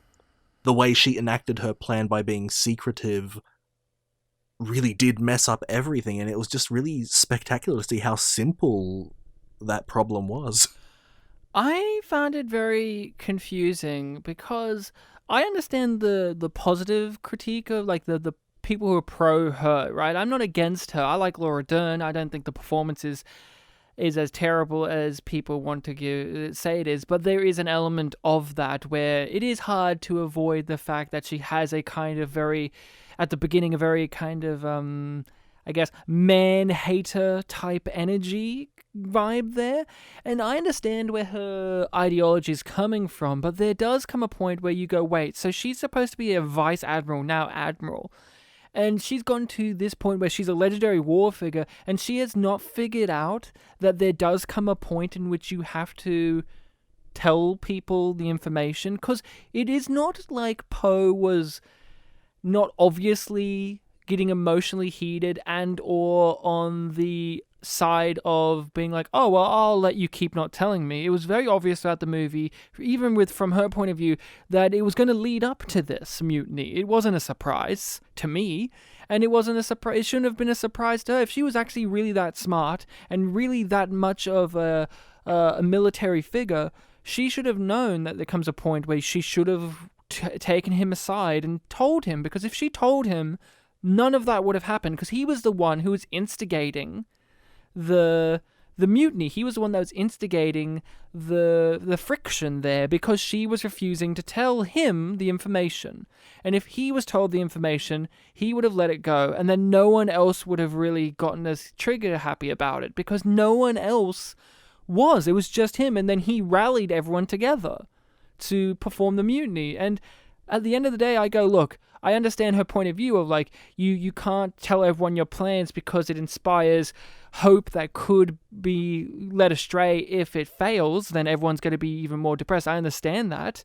way she enacted her plan by being secretive really did mess up everything, and it was just really spectacular to see how simple that problem was. I found it very confusing because I understand the positive critique of the people who are pro her, right? I'm not against her. I like Laura Dern. I don't think the performance is as terrible as people want to say it is, but there is an element of that where it is hard to avoid the fact that she has a kind of at the beginning, a very kind of, I guess, man-hater type energy vibe there. And I understand where her ideology is coming from, but there does come a point where you go, wait, so she's supposed to be a vice admiral, now admiral. And she's gone to this point where she's a legendary war figure, and she has not figured out that there does come a point in which you have to tell people the information. Because it is not like Poe was not obviously getting emotionally heated and or on the side of being like, oh, well, I'll let you keep not telling me. It was very obvious throughout the movie, even from her point of view, that it was going to lead up to this mutiny. It wasn't a surprise to me, and it wasn't a surprise. It shouldn't have been a surprise to her. If she was actually really that smart and really that much of a military figure, she should have known that there comes a point where she should have taken him aside and told him, because if she told him, none of that would have happened, because he was the one who was instigating the the mutiny. He was the one that was instigating the friction there because she was refusing to tell him the information. And if he was told the information, he would have let it go, and then no one else would have really gotten as trigger happy about it because no one else was. It was just him, and then he rallied everyone together to perform the mutiny. And at the end of the day, I go, look, I understand her point of view of like, you can't tell everyone your plans because it inspires hope that could be led astray. If it fails, then everyone's going to be even more depressed. I understand that.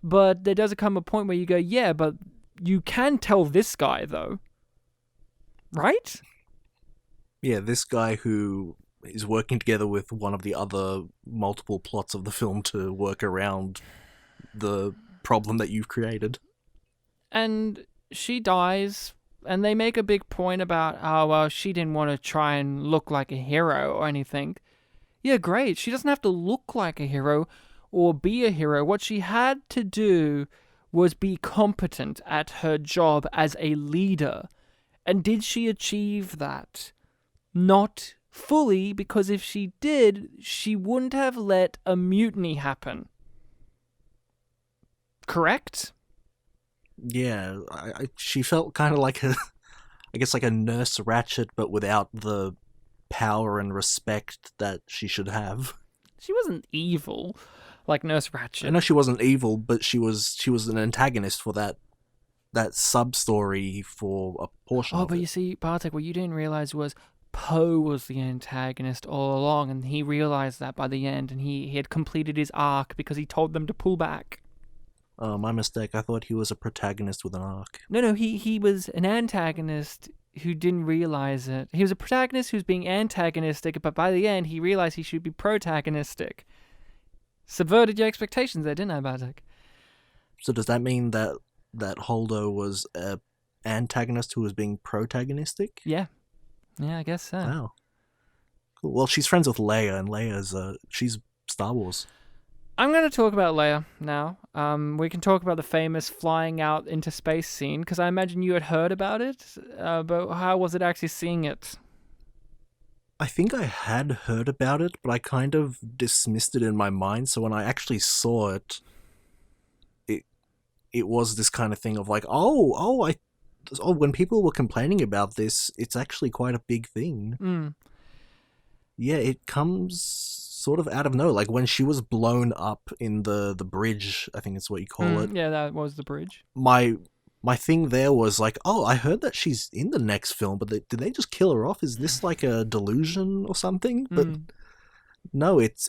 But there does come a point where you go, yeah, but you can tell this guy though. Right? Yeah, this guy who is working together with one of the other multiple plots of the film to work around the problem that you've created. And she dies, and they make a big point about, oh, well, she didn't want to try and look like a hero or anything. Yeah, great. She doesn't have to look like a hero or be a hero. What she had to do was be competent at her job as a leader. And did she achieve that? Not fully, because if she did, she wouldn't have let a mutiny happen. Correct? Yeah, she felt kind of like I guess like a Nurse Ratched, but without the power and respect that she should have. She wasn't evil, like Nurse Ratched. I know she wasn't evil, but she was an antagonist for that sub-story for a portion of but it. you see, Bartek, what you didn't realize was Poe was the antagonist all along, and he realized that by the end, and he had completed his arc because he told them to pull back. Oh, my mistake. I thought he was a protagonist with an arc. No, he was an antagonist who didn't realize it. He was a protagonist who's being antagonistic, but by the end, he realized he should be protagonistic. Subverted your expectations there, didn't I, Bartek? So does that mean that Holdo was a antagonist who was being protagonistic? Yeah, I guess so. Wow. Cool. Well, she's friends with Leia, and Leia's she's Star Wars. I'm going to talk about Leia now. We can talk about the famous flying out into space scene, because I imagine you had heard about it, but how was it actually seeing it? I think I had heard about it, but I kind of dismissed it in my mind, so when I actually saw it, it was this kind of thing of like, when people were complaining about this, it's actually quite a big thing. Mm. Yeah, it comes sort of out of nowhere. Like when she was blown up in the bridge, I think it's what you call it. Yeah, that was the bridge. My thing there was like, I heard that she's in the next film, but did they just kill her off? Is this like a delusion or something? But no, it's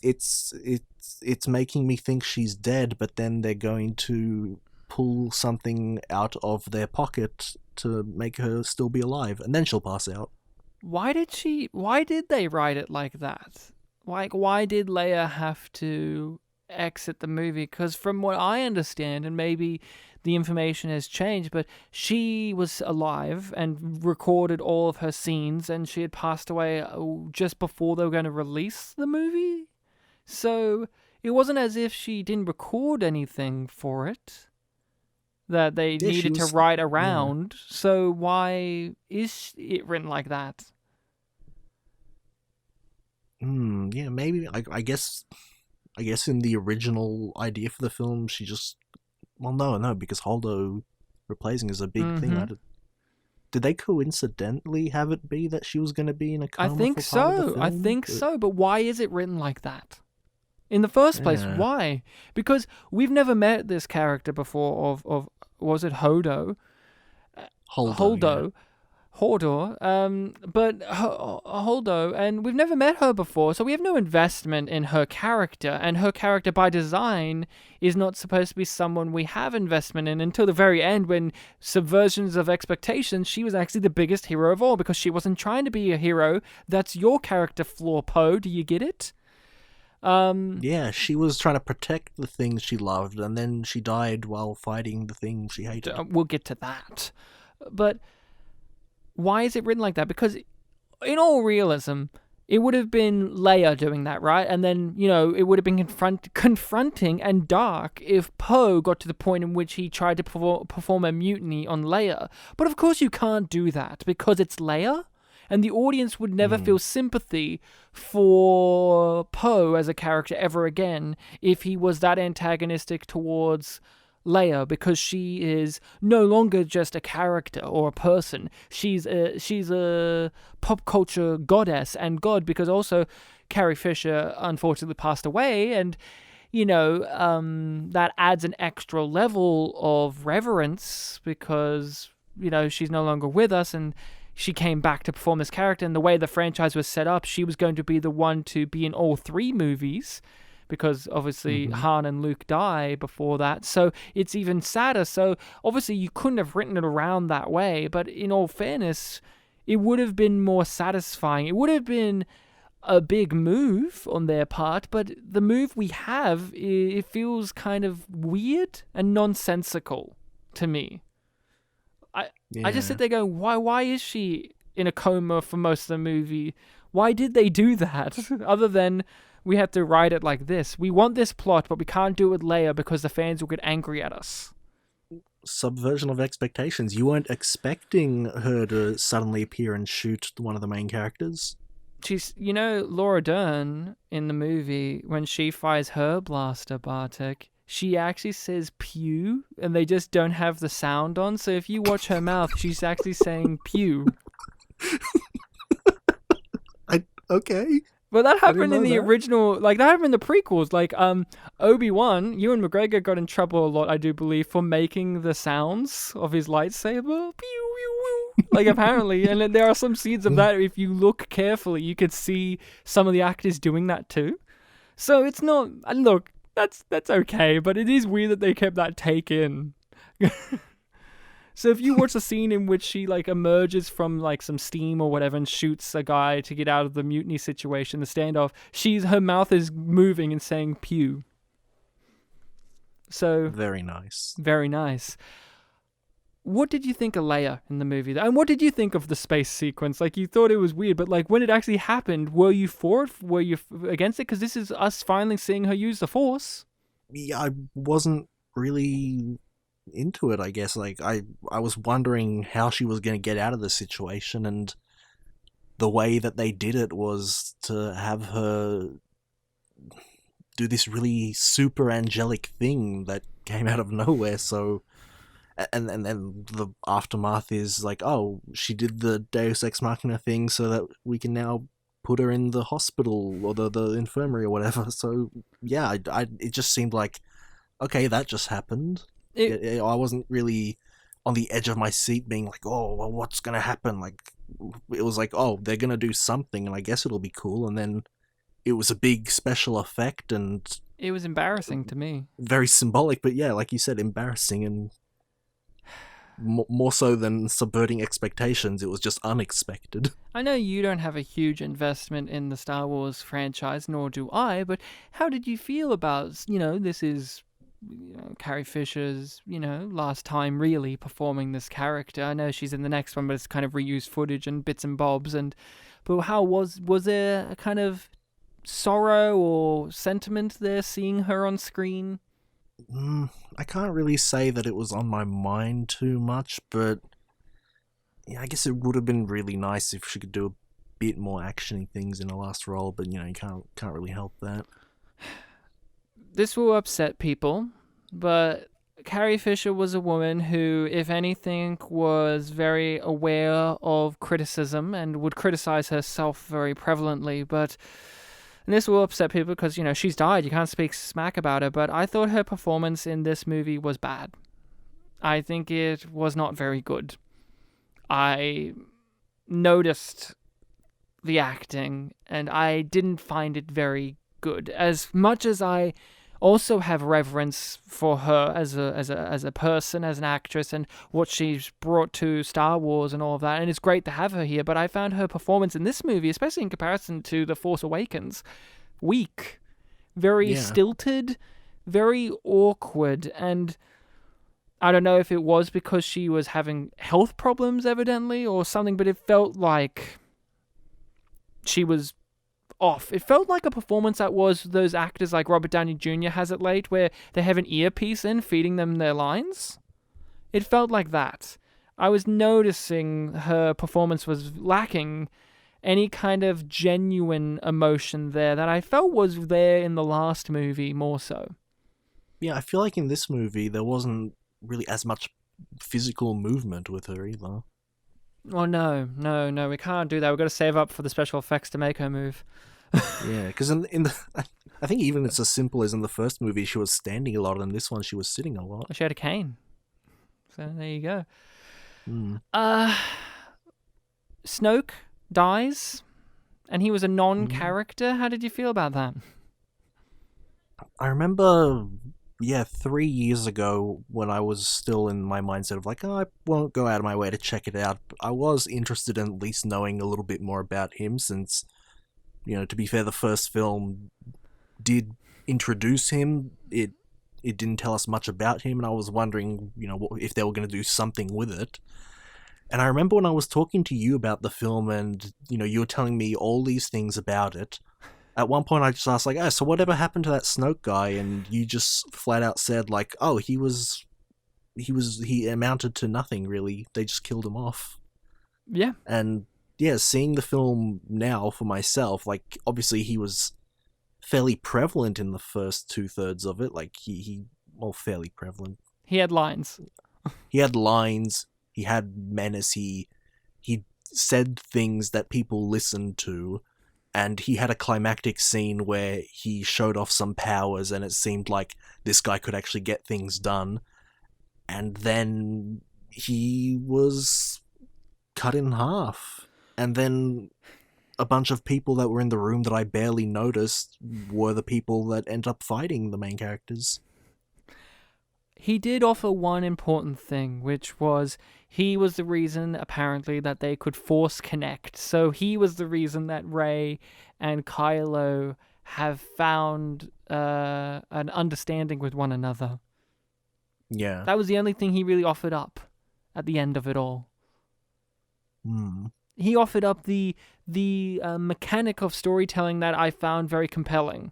making me think she's dead, but then they're going to pull something out of their pocket to make her still be alive, and then she'll pass out. Why did they write it like that? Why did Leia have to exit the movie? Because from what I understand, and maybe the information has changed, but she was alive and recorded all of her scenes, and she had passed away just before they were going to release the movie. So it wasn't as if she didn't record anything for it that they needed to write around. Yeah. So why is it written like that? Yeah, maybe. I guess in the original idea for the film, she just... Well, no, because Holdo replacing is a big thing. Did they coincidentally have it be that she was going to be in a coma? I think so. But why is it written like that? In the first place, why? Because we've never met this character before of was it Holdo? Holdo. Hodor, but Holdo, and we've never met her before, so we have no investment in her character, and her character by design is not supposed to be someone we have investment in until the very end, when subversions of expectations, she was actually the biggest hero of all, because she wasn't trying to be a hero. That's your character flaw, Poe. Do you get it? Yeah, she was trying to protect the things she loved, and then she died while fighting the thing she hated. We'll get to that. But why is it written like that? Because in all realism, it would have been Leia doing that, right? And then, it would have been confronting and dark if Poe got to the point in which he tried to perform a mutiny on Leia. But of course you can't do that because it's Leia, And the audience would never feel sympathy for Poe as a character ever again if he was that antagonistic towards Leia, because she is no longer just a character or a person. She's a pop culture goddess and god, because also Carrie Fisher unfortunately passed away, and that adds an extra level of reverence because she's no longer with us, and she came back to perform this character. And the way the franchise was set up, she was going to be the one to be in all 3 movies, because obviously Han and Luke die before that. So it's even sadder. So obviously you couldn't have written it around that way, but in all fairness, it would have been more satisfying. It would have been a big move on their part, but the move we have, it feels kind of weird and nonsensical to me. I just sit there going, why is she in a coma for most of the movie? Why did they do that? Other than we have to write it like this. We want this plot, but we can't do it with Leia because the fans will get angry at us. Subversion of expectations. You weren't expecting her to suddenly appear and shoot one of the main characters. She's, Laura Dern in the movie, when she fires her blaster, Bartek, she actually says pew, and they just don't have the sound on. So if you watch her mouth, she's actually saying pew. Okay. But that happened in the original, that happened in the prequels. Obi-Wan, Ewan McGregor got in trouble a lot, I do believe, for making the sounds of his lightsaber. Pew, pew, pew. Apparently. And there are some scenes of that, if you look carefully, you could see some of the actors doing that too. So it's not, look, that's okay, but it is weird that they kept that take in. So if you watch the scene in which she emerges from some steam or whatever and shoots a guy to get out of the mutiny situation, the standoff, her mouth is moving and saying pew. So very nice. Very nice. What did you think of Leia in the movie? And what did you think of the space sequence? You thought it was weird, but when it actually happened, were you for it? Were you against it? Because this is us finally seeing her use the Force. Yeah, I wasn't really into it, I guess. I was wondering how she was going to get out of the situation, and the way that they did it was to have her do this really super angelic thing that came out of nowhere. So and then the aftermath is oh, she did the Deus Ex Machina thing so that we can now put her in the hospital or the infirmary or whatever. So yeah, it just seemed okay, that just happened. I wasn't really on the edge of my seat being oh, well, what's going to happen? It was oh, they're going to do something and I guess it'll be cool. And then it was a big special effect and... It was embarrassing to me. Very symbolic, but yeah, like you said, embarrassing, and more so than subverting expectations, it was just unexpected. I know you don't have a huge investment in the Star Wars franchise, nor do I, but how did you feel about, this is... Carrie Fisher's, last time really performing this character. I know she's in the next one, but it's kind of reused footage and bits and bobs. But how was there a kind of sorrow or sentiment there seeing her on screen? I can't really say that it was on my mind too much, but yeah, I guess it would have been really nice if she could do a bit more actiony things in the last role. But you can't really help that. This will upset people, but Carrie Fisher was a woman who, if anything, was very aware of criticism and would criticize herself very prevalently. And this will upset people because, she's died. You can't speak smack about her. But I thought her performance in this movie was bad. I think it was not very good. I noticed the acting, and I didn't find it very good. As much as I also have reverence for her as a person, as an actress, and what she's brought to Star Wars and all of that, and it's great to have her here, but I found her performance in this movie, especially in comparison to The Force Awakens, weak, very stilted, very awkward, and I don't know if it was because she was having health problems, evidently, or something, but it felt like she was off. It felt like a performance that was those actors like Robert Downey Jr. has it late, where they have an earpiece in feeding them their lines. It felt like that. I was noticing her performance was lacking any kind of genuine emotion there that I felt was there in the last movie more so. Yeah, I feel like in this movie there wasn't really as much physical movement with her either. Oh no, we can't do that. We've got to save up for the special effects to make her move. Yeah, because in the, I think even it's as simple as in the first movie she was standing a lot, and in this one she was sitting a lot. She had a cane. So there you go. Mm. Snoke dies, and he was a non-character. How did you feel about that? I remember, 3 years ago when I was still in my mindset of like, oh, I won't go out of my way to check it out. But I was interested in at least knowing a little bit more about him since, to be fair, the first film did introduce him. It didn't tell us much about him, and I was wondering, if they were going to do something with it. And I remember when I was talking to you about the film and, you were telling me all these things about it. At one point I just asked, like, oh, so whatever happened to that Snoke guy? And you just flat out said, like, oh, he amounted to nothing, really. They just killed him off. Yeah. And, yeah, seeing the film now for myself, like, obviously he was fairly prevalent in the first 2/3 of it. Like, fairly prevalent. He had lines. He had lines. He had menace. He said things that people listened to, and he had a climactic scene where he showed off some powers, and it seemed like this guy could actually get things done. And then he was cut in half. And then a bunch of people that were in the room that I barely noticed were the people that end up fighting the main characters. He did offer one important thing, which was he was the reason, apparently, that they could force connect. So he was the reason that Rey and Kylo have found an understanding with one another. Yeah. That was the only thing he really offered up at the end of it all. He offered up the mechanic of storytelling that I found very compelling.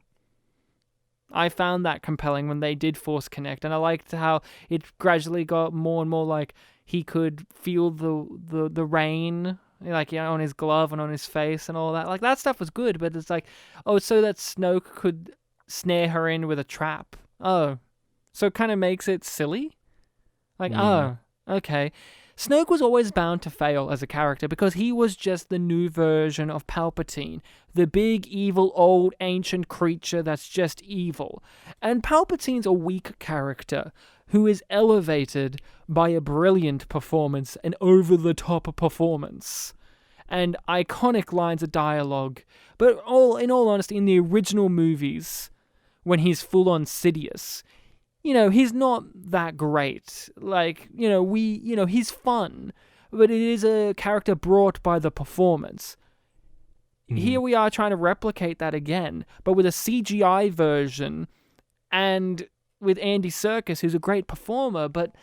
I found that compelling when they did force connect, and I liked how it gradually got more and more like he could feel the rain, like, on his glove and on his face and all that. Like, that stuff was good, but it's like, oh, so that Snoke could snare her in with a trap. Oh, so it kind of makes it silly? Like, oh, okay. Snoke was always bound to fail as a character because he was just the new version of Palpatine, the big, evil, old, ancient creature that's just evil. And Palpatine's a weak character who is elevated by a brilliant performance, an over-the-top performance, and iconic lines of dialogue. But in all honesty, in the original movies, when he's full-on Sidious, he's not that great. Like, he's fun, but it is a character brought by the performance. Here we are trying to replicate that again, but with a CGI version and with Andy Serkis, who's a great performer, but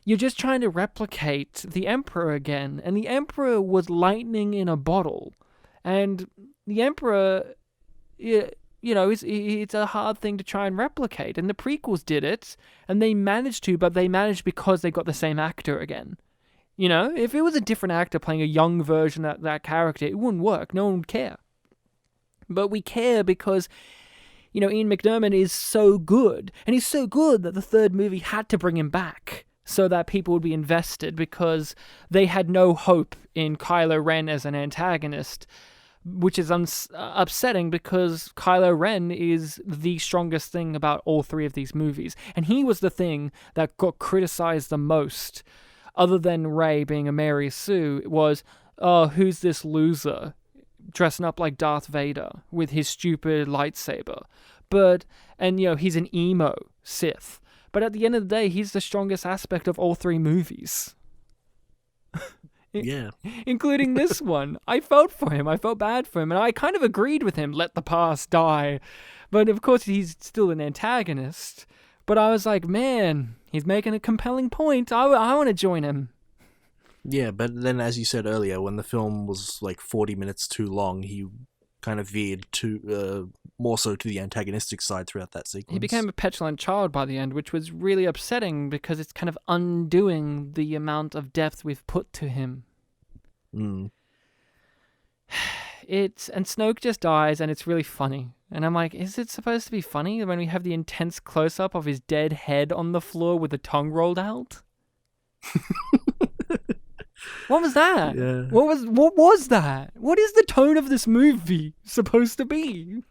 you're just trying to replicate the Emperor again. And the Emperor was lightning in a bottle. And the Emperor, it's a hard thing to try and replicate. And the prequels did it, and they managed to, but they managed because they got the same actor again. If it was a different actor playing a young version of that character, it wouldn't work. No one would care. But we care because, Ian McDiarmid is so good. And he's so good that the third movie had to bring him back so that people would be invested because they had no hope in Kylo Ren as an antagonist, which is upsetting because Kylo Ren is the strongest thing about all three of these movies. And he was the thing that got criticized the most, other than Rey being a Mary Sue, was, oh, who's this loser dressing up like Darth Vader with his stupid lightsaber? He's an emo Sith. But at the end of the day, he's the strongest aspect of all three movies. Yeah. Including this one. I felt for him. I felt bad for him. And I kind of agreed with him, let the past die. But of course, he's still an antagonist. But I was like, man, he's making a compelling point. I want to join him. Yeah, but then as you said earlier, when the film was like 40 minutes too long, he kind of veered to more so to the antagonistic side throughout that sequence. He became a petulant child by the end, which was really upsetting because it's kind of undoing the amount of depth we've put to him. Mm. And Snoke just dies, and it's really funny. And I'm like, is it supposed to be funny when we have the intense close-up of his dead head on the floor with the tongue rolled out? What was that? Yeah. What was that? What is the tone of this movie supposed to be?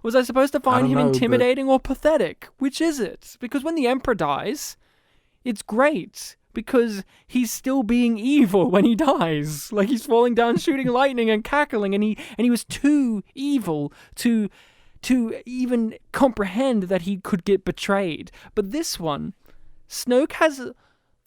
Was I supposed to find him intimidating or pathetic? Which is it? Because when the Emperor dies, it's great. Because he's still being evil when he dies. Like, he's falling down, shooting lightning and cackling, and he was too evil to even comprehend that he could get betrayed. But this one, Snoke has...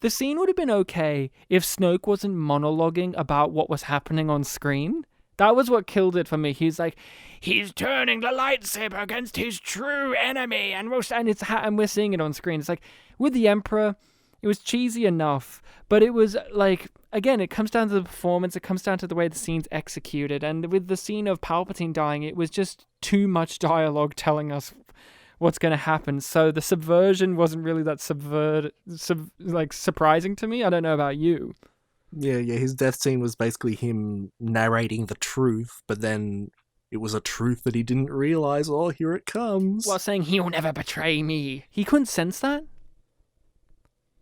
The scene would have been okay if Snoke wasn't monologuing about what was happening on screen. That was what killed it for me. He's like, he's turning the lightsaber against his true enemy, and we're seeing it on screen. It's like, with the Emperor... It was cheesy enough, but it was like, again, it comes down to the performance, it comes down to the way the scene's executed, and with the scene of Palpatine dying, it was just too much dialogue telling us what's going to happen, so the subversion wasn't really that surprising to me. I don't know about you. Yeah, his death scene was basically him narrating the truth, but then it was a truth that he didn't realize, oh, here it comes. While saying, he'll never betray me. He couldn't sense that?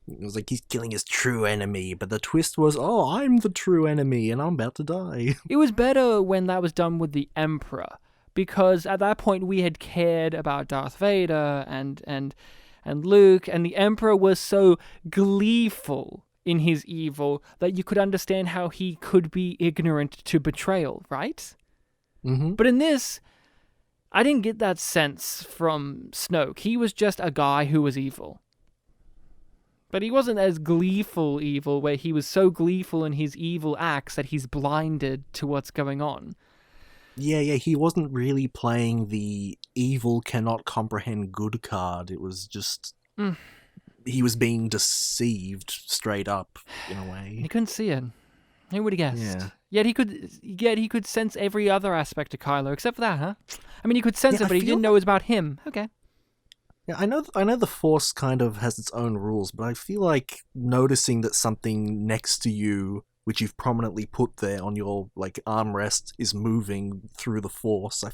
It was like he's killing his true enemy, but the twist was, oh, I'm the true enemy and I'm about to die. It was better when that was done with the Emperor, because at that point we had cared about Darth Vader and Luke, and the Emperor was so gleeful in his evil that you could understand how he could be ignorant to betrayal, right? Mm-hmm. But in this, I didn't get that sense from Snoke. He was just a guy who was evil. But he wasn't as gleeful evil, where he was so gleeful in his evil acts that he's blinded to what's going on. Yeah, he wasn't really playing the evil cannot comprehend good card. It was just... He was being deceived straight up, in a way. He couldn't see it. Who would have guessed? Yeah. Yet he could sense every other aspect of Kylo, except for that, huh? I mean, he could sense it, but he didn't know it was about him. Okay. Yeah, I know the Force kind of has its own rules, but I feel like noticing that something next to you, which you've prominently put there on your armrest, is moving through the Force. I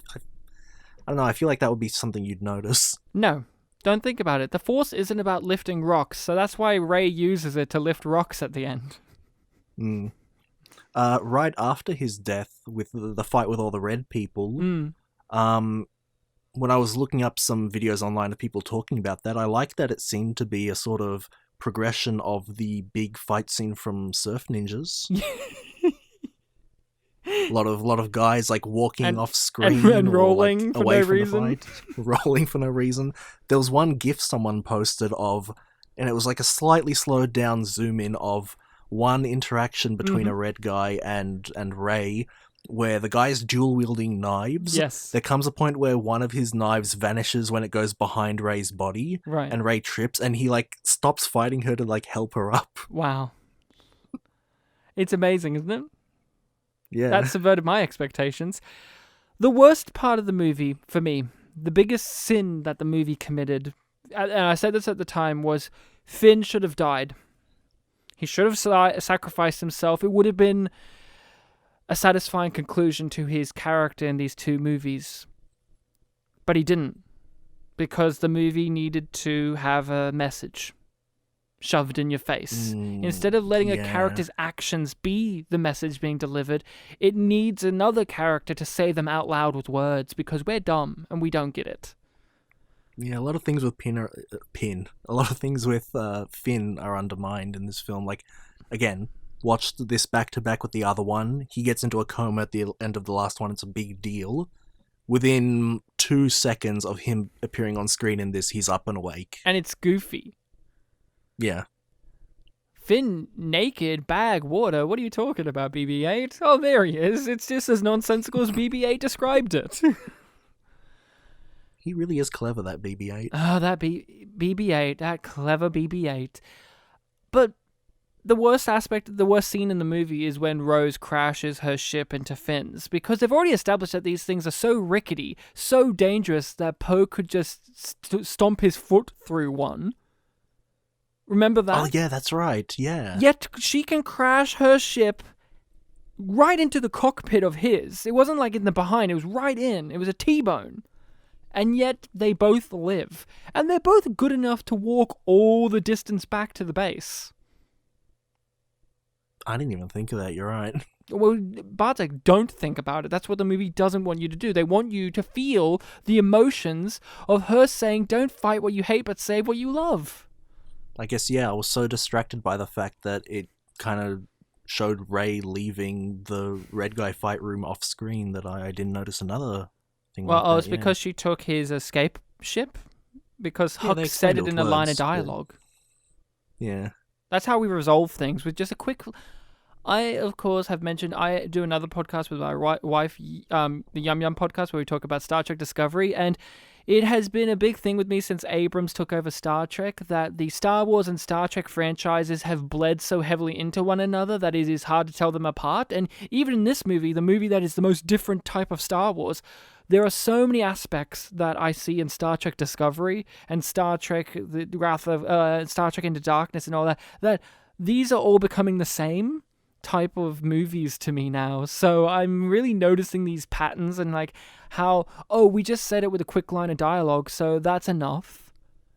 don't know. I feel like that would be something you'd notice. No, don't think about it. The Force isn't about lifting rocks, so that's why Rey uses it to lift rocks at the end. Right after his death, with the fight with all the red people, when I was looking up some videos online of people talking about that, I liked that it seemed to be a sort of progression of the big fight scene from Surf Ninjas. A lot of guys walking off screen and rolling for away no from reason. the fight, rolling for no reason. There was one GIF someone posted of, and it was like a slightly slowed down zoom in of one interaction between a red guy and Rey, where the guy's dual wielding knives. Yes. There comes a point where one of his knives vanishes when it goes behind Rey's body. Right. And Rey trips and he stops fighting her to help her up. Wow. It's amazing, isn't it? Yeah. That subverted my expectations. The worst part of the movie, for me, the biggest sin that the movie committed, and I said this at the time, was Finn should have died. He should have sacrificed himself. It would have been a satisfying conclusion to his character in these two movies. But he didn't, because the movie needed to have a message shoved in your face. Instead of letting a character's actions be the message being delivered, it needs another character to say them out loud with words, because we're dumb and we don't get it. Yeah, a lot of things with A lot of things with Finn are undermined in this film. Again, watched this back to back with the other one. He gets into a coma at the end of the last one. It's a big deal. Within 2 seconds of him appearing on screen in this, he's up and awake. And it's goofy. Yeah. Finn naked, bag, water. What are you talking about, BB-8? Oh, there he is. It's just as nonsensical as BB-8 described it. He really is clever, that BB-8. Oh, that BB-8, that clever BB-8. But the worst scene in the movie is when Rose crashes her ship into Finn's, because they've already established that these things are so rickety, so dangerous that Poe could just stomp his foot through one. Remember that? Oh, yeah, that's right, yeah. Yet she can crash her ship right into the cockpit of his. It wasn't like in the behind, it was right in. It was a T-bone. And yet they both live. And they're both good enough to walk all the distance back to the base. I didn't even think of that, you're right. Well, Bartek, don't think about it. That's what the movie doesn't want you to do. They want you to feel the emotions of her saying, don't fight what you hate, but save what you love. I guess, yeah, I was so distracted by the fact that it kind of showed Rey leaving the red guy fight room off screen that I didn't notice another thing. Well, like that, it's because she took his escape ship. Because Yeah, they Hux said it explained in it a with line of words, dialogue. Yeah. That's how we resolve things, with just a quick... I, of course, have mentioned I do another podcast with my wife, the Yum Yum podcast, where we talk about Star Trek Discovery, and it has been a big thing with me since Abrams took over Star Trek that the Star Wars and Star Trek franchises have bled so heavily into one another that it is hard to tell them apart. And even in this movie, the movie that is the most different type of Star Wars, there are so many aspects that I see in Star Trek Discovery and Star Trek, the Wrath of Star Trek Into Darkness and all that, that these are all becoming the same type of movies to me now. So I'm really noticing these patterns and like how, oh, we just said it with a quick line of dialogue, so that's enough.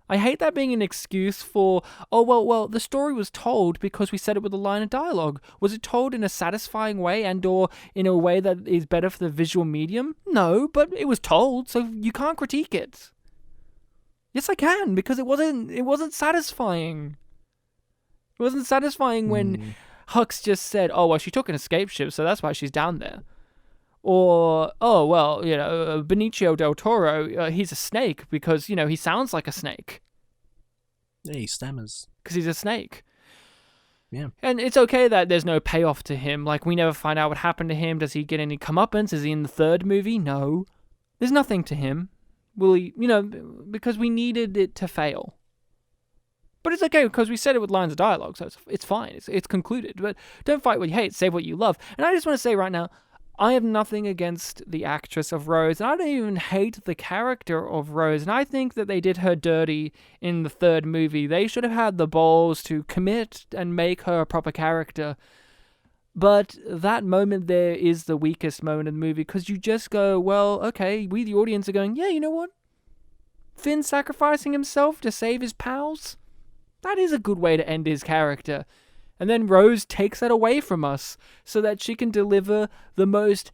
I hate that being an excuse for, oh, well, the story was told because we said it with a line of dialogue. Was it told in a satisfying way and or in a way that is better for the visual medium? No, but it was told, so you can't critique it. Yes, I can, because it wasn't satisfying. It wasn't satisfying when Hux just said, oh, well, she took an escape ship, so that's why she's down there. Or, oh, well, Benicio Del Toro, he's a snake because, he sounds like a snake. Yeah, he stammers. Because he's a snake. Yeah. And it's okay that there's no payoff to him. Like, we never find out what happened to him. Does he get any comeuppance? Is he in the third movie? No. There's nothing to him. Will he, because we needed it to fail. But it's okay because we said it with lines of dialogue, so it's fine. It's concluded. But don't fight what you hate, save what you love. And I just want to say right now, I have nothing against the actress of Rose, and I don't even hate the character of Rose, and I think that they did her dirty in the third movie. They should have had the balls to commit and make her a proper character. But that moment there is the weakest moment in the movie, because you just go, well, okay, we the audience are going, yeah, you know what? Finn sacrificing himself to save his pals? That is a good way to end his character. And then Rose takes that away from us so that she can deliver the most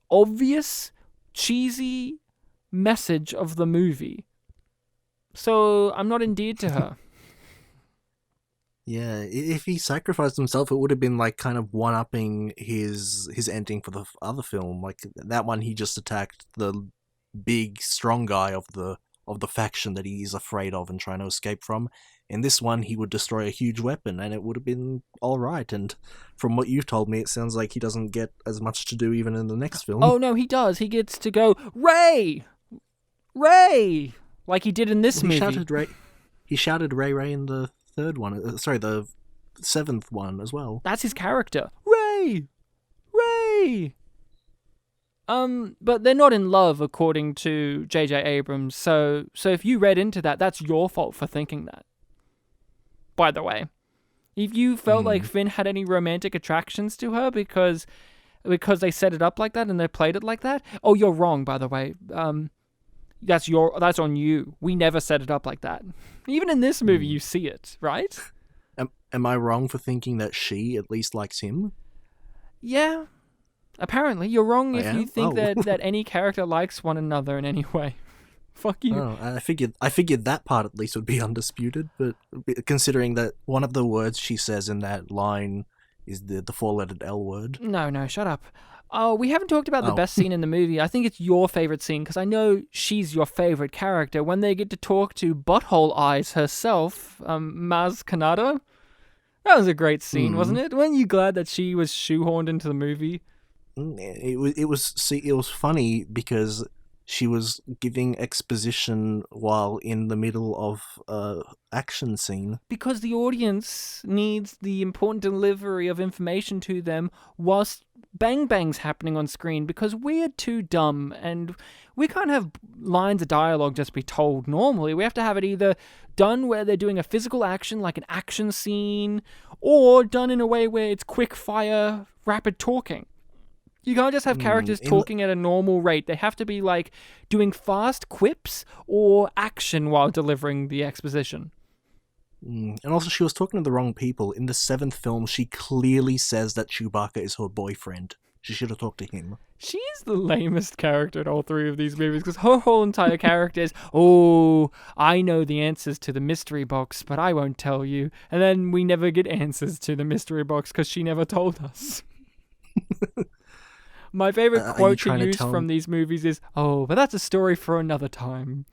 obvious, cheesy message of the movie. So I'm not endeared to her. Yeah, if he sacrificed himself, it would have been like kind of one-upping his ending for the other film. Like that one, he just attacked the big, strong guy of the faction that he's afraid of and trying to escape from. In this one, he would destroy a huge weapon, and it would have been all right. And from what you've told me, it sounds like he doesn't get as much to do even in the next film. Oh, no, he does. He gets to go, Rey! Rey! Like he did in this movie. He shouted Rey in the third one. The seventh one as well. That's his character. Rey! Rey! But they're not in love, according to J.J. Abrams. So if you read into that, that's your fault for thinking that. By the way, if you felt like Finn had any romantic attractions to her because they set it up like that and they played it like that, oh, you're wrong. By the way, that's on you. We never set it up like that. Even in this movie, you see it, right? Am I wrong for thinking that she at least likes him? Yeah. Apparently, you're wrong if you think Oh. that any character likes one another in any way. Fuck you. Oh, I figured that part at least would be undisputed, but considering that one of the words she says in that line is the four-lettered L word. No, shut up. Oh, we haven't talked about the best scene in the movie. I think it's your favorite scene, because I know she's your favorite character, when they get to talk to Butthole Eyes herself, Maz Kanata. That was a great scene, wasn't it? Weren't you glad that she was shoehorned into the movie? It was funny because she was giving exposition while in the middle of action scene. Because the audience needs the important delivery of information to them whilst bang bang's happening on screen, because we're too dumb and we can't have lines of dialogue just be told normally. We have to have it either done where they're doing a physical action like an action scene, or done in a way where it's quick fire, rapid talking. You can't just have characters talking at a normal rate. They have to be like doing fast quips or action while delivering the exposition. And also, she was talking to the wrong people. In the 7th film, she clearly says that Chewbacca is her boyfriend. She should have talked to him. She's the lamest character in all 3 of these movies, because her whole entire character is, oh, I know the answers to the mystery box, but I won't tell you. And then we never get answers to the mystery box because she never told us. My favorite quote to use from these movies is, oh, but that's a story for another time.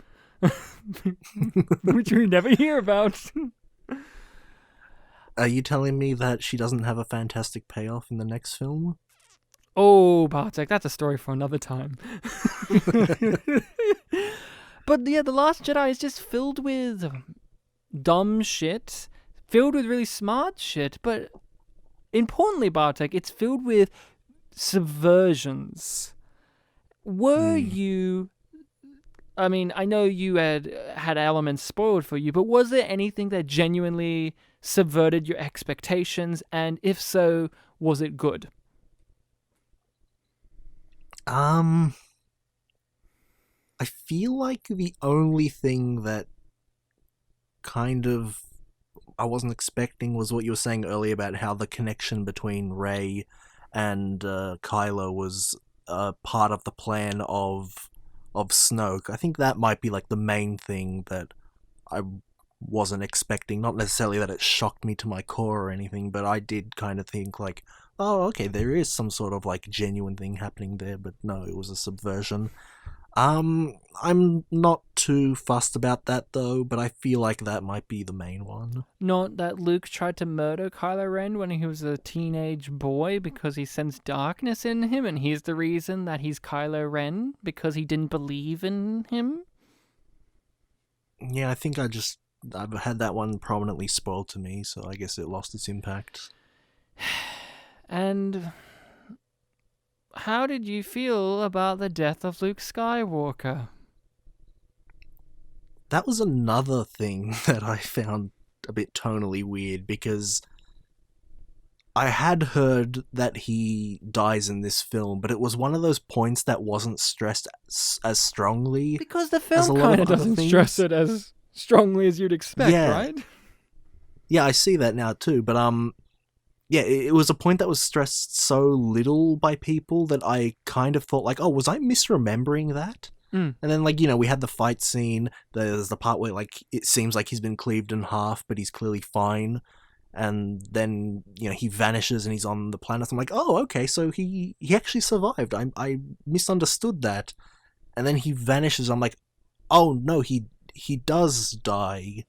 Which we never hear about. Are you telling me that she doesn't have a fantastic payoff in the next film? Oh, Bartek, that's a story for another time. But yeah, The Last Jedi is just filled with dumb shit, filled with really smart shit, but importantly, Bartek, it's filled with subversions. Were you... I mean, I know you had elements spoiled for you, but was there anything that genuinely subverted your expectations? And if so, was it good? I feel like the only thing that kind of I wasn't expecting was what you were saying earlier about how the connection between Rey and Kylo was part of the plan of Snoke. I think that might be like the main thing that I wasn't expecting. Not necessarily that it shocked me to my core or anything, but I did kind of think like, oh, okay, there is some sort of like genuine thing happening there, but no, it was a subversion. I'm not too fussed about that though, but I feel like that might be the main one. Not that Luke tried to murder Kylo Ren when he was a teenage boy because he sensed darkness in him, and he's the reason that he's Kylo Ren, because he didn't believe in him? Yeah, I think I've had that one prominently spoiled to me, so I guess it lost its impact. And how did you feel about the death of Luke Skywalker? That was another thing that I found a bit tonally weird, because I had heard that he dies in this film, but it was one of those points that wasn't stressed as strongly. Because the film kind of doesn't stress it as strongly as you'd expect, right? Yeah, I see that now too, but yeah, it was a point that was stressed so little by people that I kind of thought like, oh, was I misremembering that? And then, like, you know, we had the fight scene. There's the part where, like, it seems like he's been cleaved in half, but he's clearly fine. And then, you know, he vanishes and he's on the planet. I'm like, oh, okay, so he actually survived. I misunderstood that. And then he vanishes. I'm like, oh, no, he does die.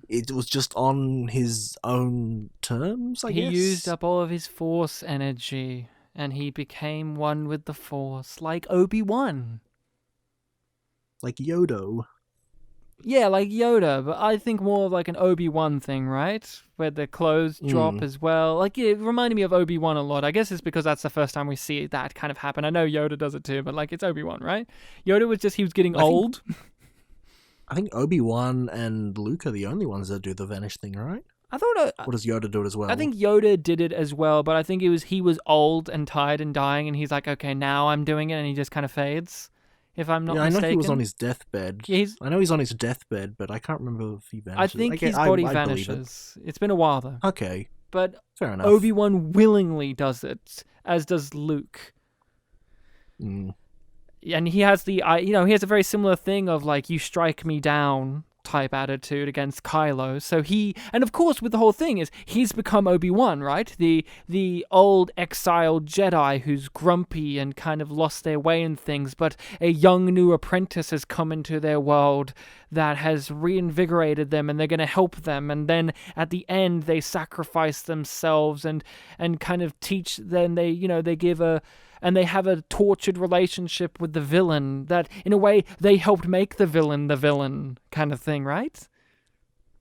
It was just on his own terms, I guess. He used up all of his Force energy, and he became one with the Force, like Obi-Wan. Like Yoda. Yeah, like Yoda, but I think more of like an Obi-Wan thing, right? Where the clothes drop as well. Like, it reminded me of Obi-Wan a lot. I guess it's because that's the first time we see that kind of happen. I know Yoda does it too, but like, it's Obi-Wan, right? Yoda was just, he was getting old. I think Obi-Wan and Luke are the only ones that do the vanish thing, right? I thought... or does Yoda do it as well? I think Yoda did it as well, but I think he was old and tired and dying, and he's like, okay, now I'm doing it, and he just kind of fades. If I'm not mistaken. I know he was on his deathbed. Yeah, I know he's on his deathbed, but I can't remember if he vanishes. I think his body vanishes. It's been a while, though. Okay. But fair enough. Obi-Wan willingly does it, as does Luke. And he has he has a very similar thing of, like, you strike me down type attitude against Kylo. So and of course with the whole thing is he's become Obi-Wan, right? The old exiled Jedi who's grumpy and kind of lost their way in things, but a young new apprentice has come into their world that has reinvigorated them, and they're going to help them, and then at the end they sacrifice themselves and kind of teach. Then they give a and they have a tortured relationship with the villain that, in a way, they helped make the villain kind of thing, right?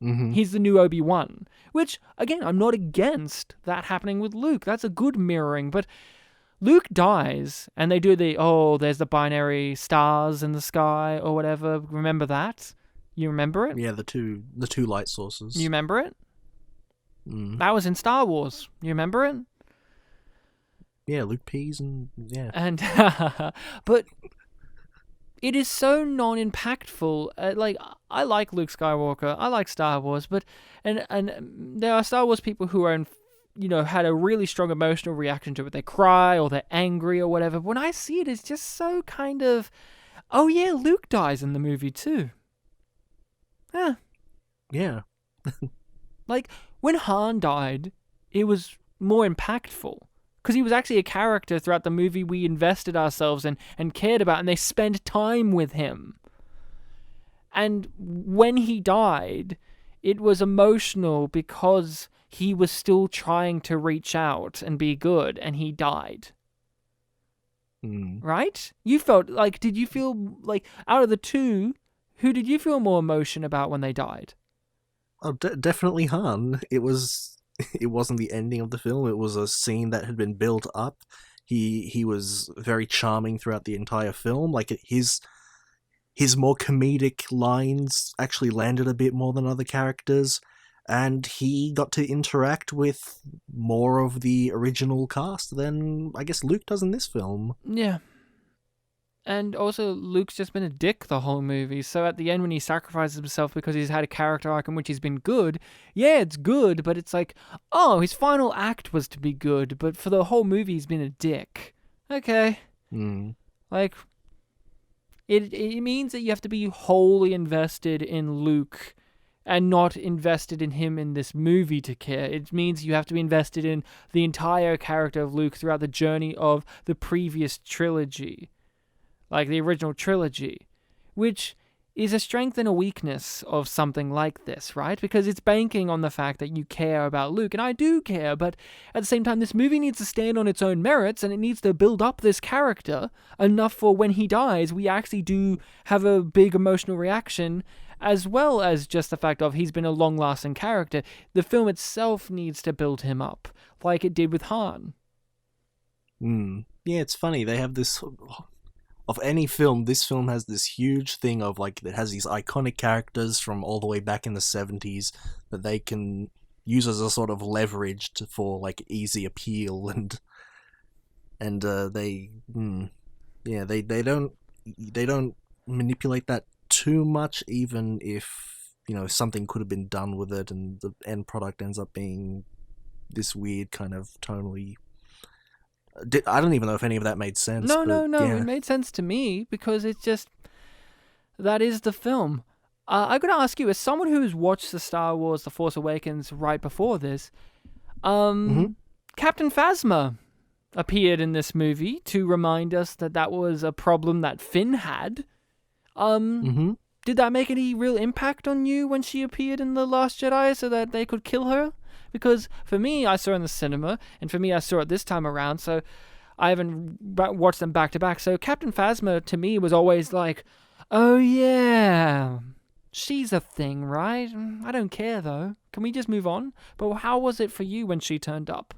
Mm-hmm. He's the new Obi-Wan, which, again, I'm not against that happening with Luke. That's a good mirroring, but Luke dies, and they do there's the binary stars in the sky, or whatever. Remember that? You remember it? Yeah, the two light sources. You remember it? Mm. That was in Star Wars. You remember it? Yeah, Luke peas and yeah. And but it is so non-impactful. I like Luke Skywalker. I like Star Wars, but and there are Star Wars people who are had a really strong emotional reaction to it. They cry or they're angry or whatever. When I see it, it's just so kind of, oh yeah, Luke dies in the movie too. Yeah. Like when Han died, it was more impactful. Because he was actually a character throughout the movie we invested ourselves in and cared about, and they spent time with him. And when he died, it was emotional because he was still trying to reach out and be good, and he died. Mm. Right? You felt like, did you feel like, out of the two, who did you feel more emotion about when they died? Oh, definitely Han. It wasn't the ending of the film. It was a scene that had been built up. He was very charming throughout the entire film. Like his more comedic lines actually landed a bit more than other characters, and he got to interact with more of the original cast than I guess Luke does in this film. Yeah. And also, Luke's just been a dick the whole movie, so at the end when he sacrifices himself because he's had a character arc in which he's been good, yeah, it's good, but it's like, oh, his final act was to be good, but for the whole movie he's been a dick. Okay. Mm. Like, it means that you have to be wholly invested in Luke and not invested in him in this movie to care. It means you have to be invested in the entire character of Luke throughout the journey of the previous trilogy. Like the original trilogy, which is a strength and a weakness of something like this, right? Because it's banking on the fact that you care about Luke, and I do care, but at the same time, this movie needs to stand on its own merits, and it needs to build up this character enough for when he dies, we actually do have a big emotional reaction, as well as just the fact of he's been a long-lasting character. The film itself needs to build him up, like it did with Han. Yeah, it's funny. They have this... Of any film, this film has this huge thing of like it has these iconic characters from all the way back in the 70s that they can use as a sort of leverage for like easy appeal and they don't manipulate that too much, even if something could have been done with it and the end product ends up being this weird kind of tonally. I don't even know if any of that made sense. No, yeah. it made sense to me because it's just, that is the film. I gotta ask you, as someone who's watched the Star Wars The Force Awakens right before this, Captain Phasma appeared in this movie to remind us that was a problem that Finn had. Did that make any real impact on you when she appeared in The Last Jedi so that they could kill her? Because for me, I saw it in the cinema, and for me, I saw it this time around, so I haven't watched them back to back. So Captain Phasma, to me, was always like, oh yeah, she's a thing, right? I don't care, though. Can we just move on? But how was it for you when she turned up?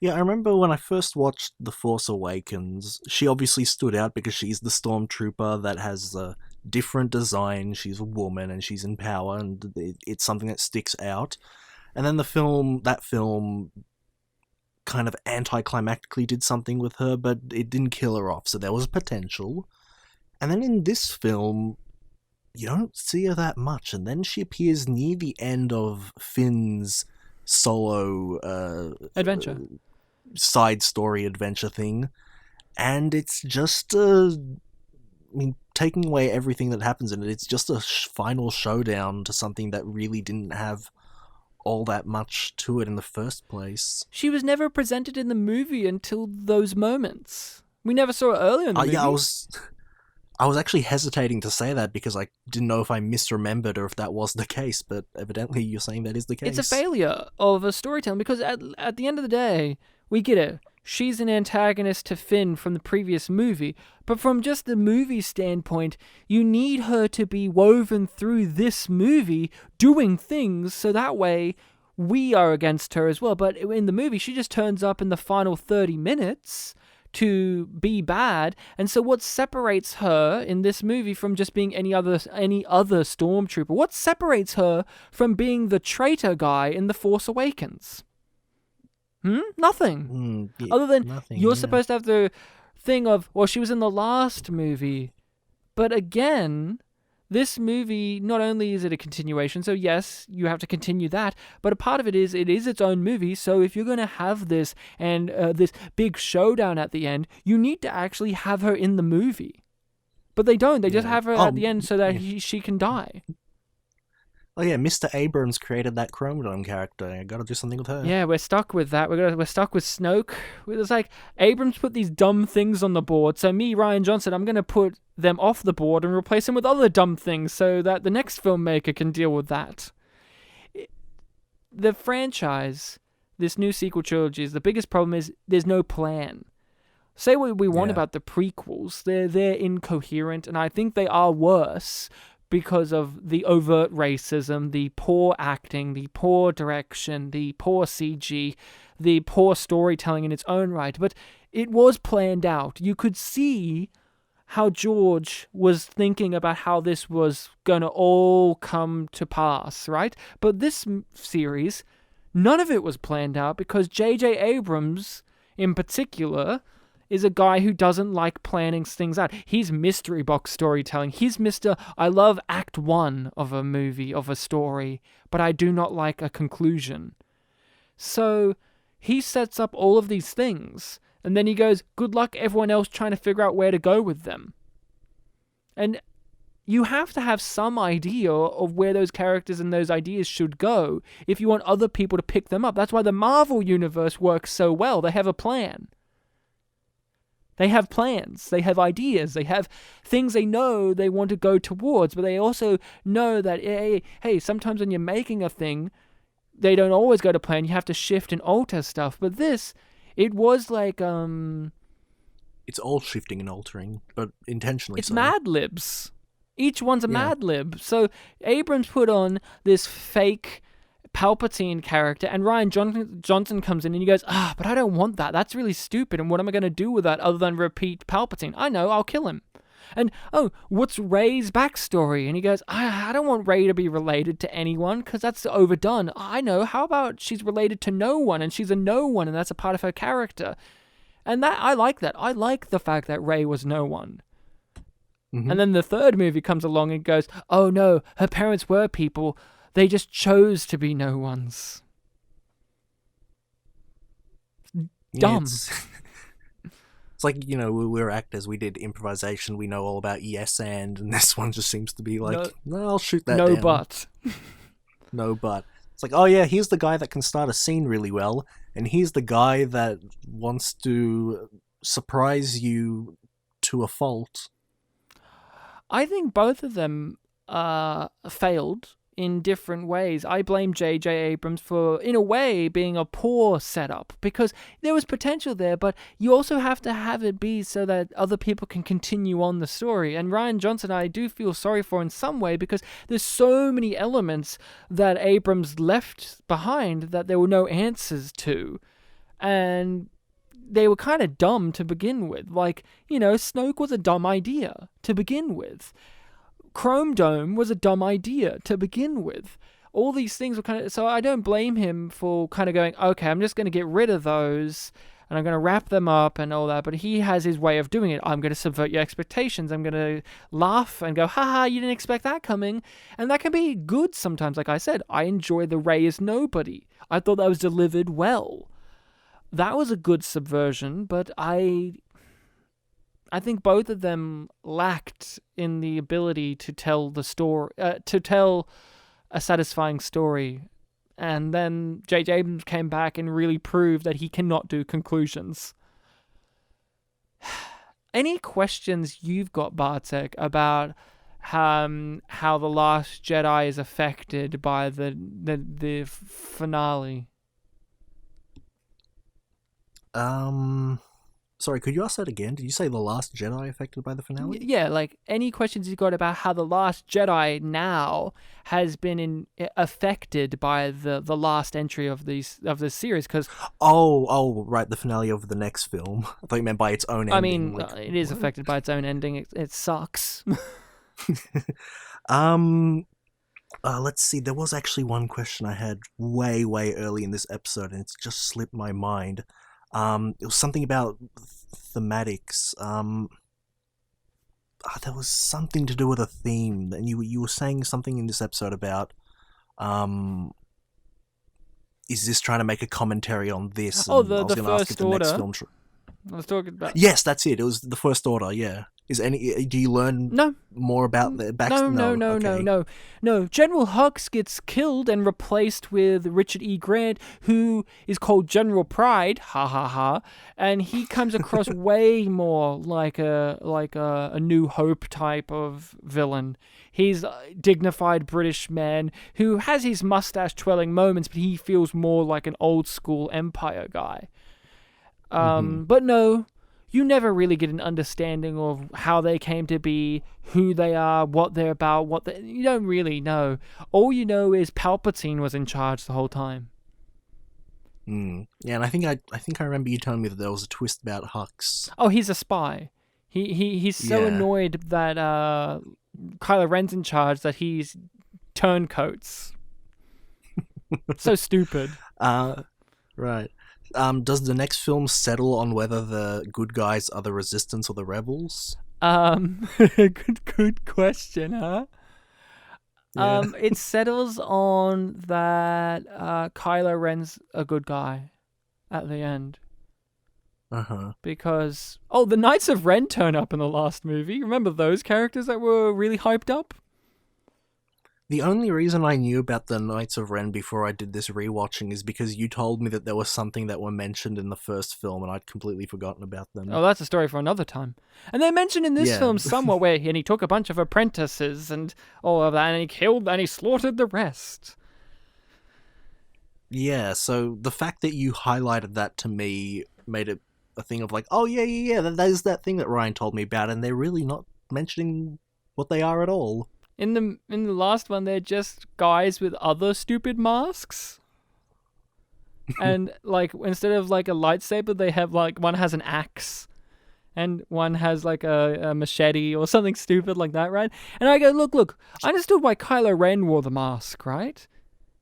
Yeah, I remember when I first watched The Force Awakens, she obviously stood out because she's the stormtrooper that has a different design, she's a woman, and she's in power, and it's something that sticks out. And then that film kind of anticlimactically did something with her, but it didn't kill her off, so there was potential. And then in this film, you don't see her that much, and then she appears near the end of Finn's solo adventure. Side story adventure thing, and it's just taking away everything that happens in it, it's just a final showdown to something that really didn't have all that much to it in the first place. She was never presented in the movie until those moments. We never saw her earlier in the movie. Yeah, I was actually hesitating to say that because I didn't know if I misremembered or if that was the case, but evidently you're saying that is the case. It's a failure of a storytelling because at the end of the day, we get it. she's an antagonist to Finn from the previous movie, but from just the movie standpoint, you need her to be woven through this movie doing things so that way we are against her as well. But in the movie, she just turns up in the final 30 minutes to be bad, and so what separates her in this movie from just being any other stormtrooper? What separates her from being the traitor guy in The Force Awakens? Nothing. Other than nothing, you're yeah. supposed to have the thing of, well, she was in the last movie. But again, this movie, not only is it a continuation, so yes, you have to continue that, but a part of it is its own movie, so if you're going to have this and this big showdown at the end, you need to actually have her in the movie. But they don't. They just have her at the end so that she can die. Oh yeah, Mr. Abrams created that Chrome Dome character. I gotta do something with her. Yeah, we're stuck with that. We're stuck with Snoke. It's like Abrams put these dumb things on the board, so me, Ryan Johnson, I'm gonna put them off the board and replace them with other dumb things so that the next filmmaker can deal with that. The franchise, this new sequel trilogy, the biggest problem is there's no plan. Say what we want about the prequels, they're incoherent, and I think they are worse because of the overt racism, the poor acting, the poor direction, the poor CG, the poor storytelling in its own right. But it was planned out. You could see how George was thinking about how this was going to all come to pass, right? But this series, none of it was planned out because J.J. Abrams, in particular, is a guy who doesn't like planning things out. He's mystery box storytelling. He's Mr. I love Act 1 of a movie, of a story, but I do not like a conclusion. So he sets up all of these things, and then he goes, good luck everyone else trying to figure out where to go with them. And you have to have some idea of where those characters and those ideas should go if you want other people to pick them up. That's why the Marvel Universe works so well. They have a plan. They have plans, they have ideas, they have things they know they want to go towards, but they also know that, hey, sometimes when you're making a thing, they don't always go to plan, you have to shift and alter stuff. But this, it was like, It's all shifting and altering, but intentionally it's so. Mad Libs. Each one's a Mad Lib. So Abrams put on this fake Palpatine character, and Ryan Johnson comes in and he goes, but I don't want that. That's really stupid, and what am I going to do with that other than repeat Palpatine? I know, I'll kill him. And, what's Rey's backstory? And he goes, I don't want Rey to be related to anyone, because that's overdone. I know, how about she's related to no one, and she's a no one, and that's a part of her character. And that, I like that. I like the fact that Rey was no one. Mm-hmm. And then the third movie comes along and goes, oh no, her parents were people. They just chose to be no ones. Dumb. It's like, we're actors, we did improvisation, we know all about yes and this one just seems to be like, no I'll shoot that down. No but. No but. It's like, oh yeah, here's the guy that can start a scene really well, and here's the guy that wants to surprise you to a fault. I think both of them failed in different ways. I blame J.J. Abrams for, in a way, being a poor setup, because there was potential there, but you also have to have it be so that other people can continue on the story. And Ryan Johnson, I do feel sorry for in some way, because there's so many elements that Abrams left behind that there were no answers to. And they were kind of dumb to begin with. Like, Snoke was a dumb idea to begin with. Chrome Dome was a dumb idea to begin with. All these things were kind of... So I don't blame him for kind of going, okay, I'm just going to get rid of those and I'm going to wrap them up and all that. But he has his way of doing it. I'm going to subvert your expectations. I'm going to laugh and go, haha, you didn't expect that coming. And that can be good sometimes. Like I said, I enjoy the Rey is nobody. I thought that was delivered well. That was a good subversion, but I think both of them lacked in the ability to tell the story, to tell a satisfying story. And then J.J. Abrams came back and really proved that he cannot do conclusions. Any questions you've got, Bartek, about how The Last Jedi is affected by the finale? Sorry, could you ask that again? Did you say The Last Jedi affected by the finale? Yeah, like any questions you got about how the Last Jedi now has been affected by the last entry of this series? Because Right, the finale of the next film. I thought you meant by its own ending. I mean, like, it is what? affected by its own ending. It sucks. Let's see. There was actually one question I had way early in this episode, and it's just slipped my mind. It was something about thematics. There was something to do with a theme, and you were saying something in this episode about, is this trying to make a commentary on this? Oh, And I was the gonna ask if First the next Order. film. I was talking about. Yes, that's it. It was the First Order. Yeah. Do you learn No. more about the backstory? No. General Hux gets killed and replaced with Richard E. Grant, who is called General Pride. Ha ha ha! And he comes across way more like a New Hope type of villain. He's a dignified British man who has his mustache twirling moments, but he feels more like an old school Empire guy. But no. You never really get an understanding of how they came to be, who they are, what they're about, you don't really know. All you know is Palpatine was in charge the whole time. Yeah, and I think I remember you telling me that there was a twist about Hux. Oh, he's a spy. He's so annoyed that Kylo Ren's in charge that he's turncoats. So stupid. Right. Does the next film settle on whether the good guys are the Resistance or the Rebels? Good question, huh? Yeah. It settles on that Kylo Ren's a good guy at the end. Because the Knights of Ren turn up in the last movie. Remember those characters that were really hyped up? The only reason I knew about the Knights of Ren before I did this rewatching is because you told me that there was something that were mentioned in the first film, and I'd completely forgotten about them. Oh, that's a story for another time. And they mentioned in this film somewhere where he took a bunch of apprentices and all of that, and he killed and he slaughtered the rest. Yeah, so the fact that you highlighted that to me made it a thing of like, oh yeah, that is that thing that Ryan told me about, and they're really not mentioning what they are at all. In the last one, they're just guys with other stupid masks. And like instead of like a lightsaber, they have like one has an axe, and one has like a machete or something stupid like that, right? And I go, look, I understood why Kylo Ren wore the mask, right?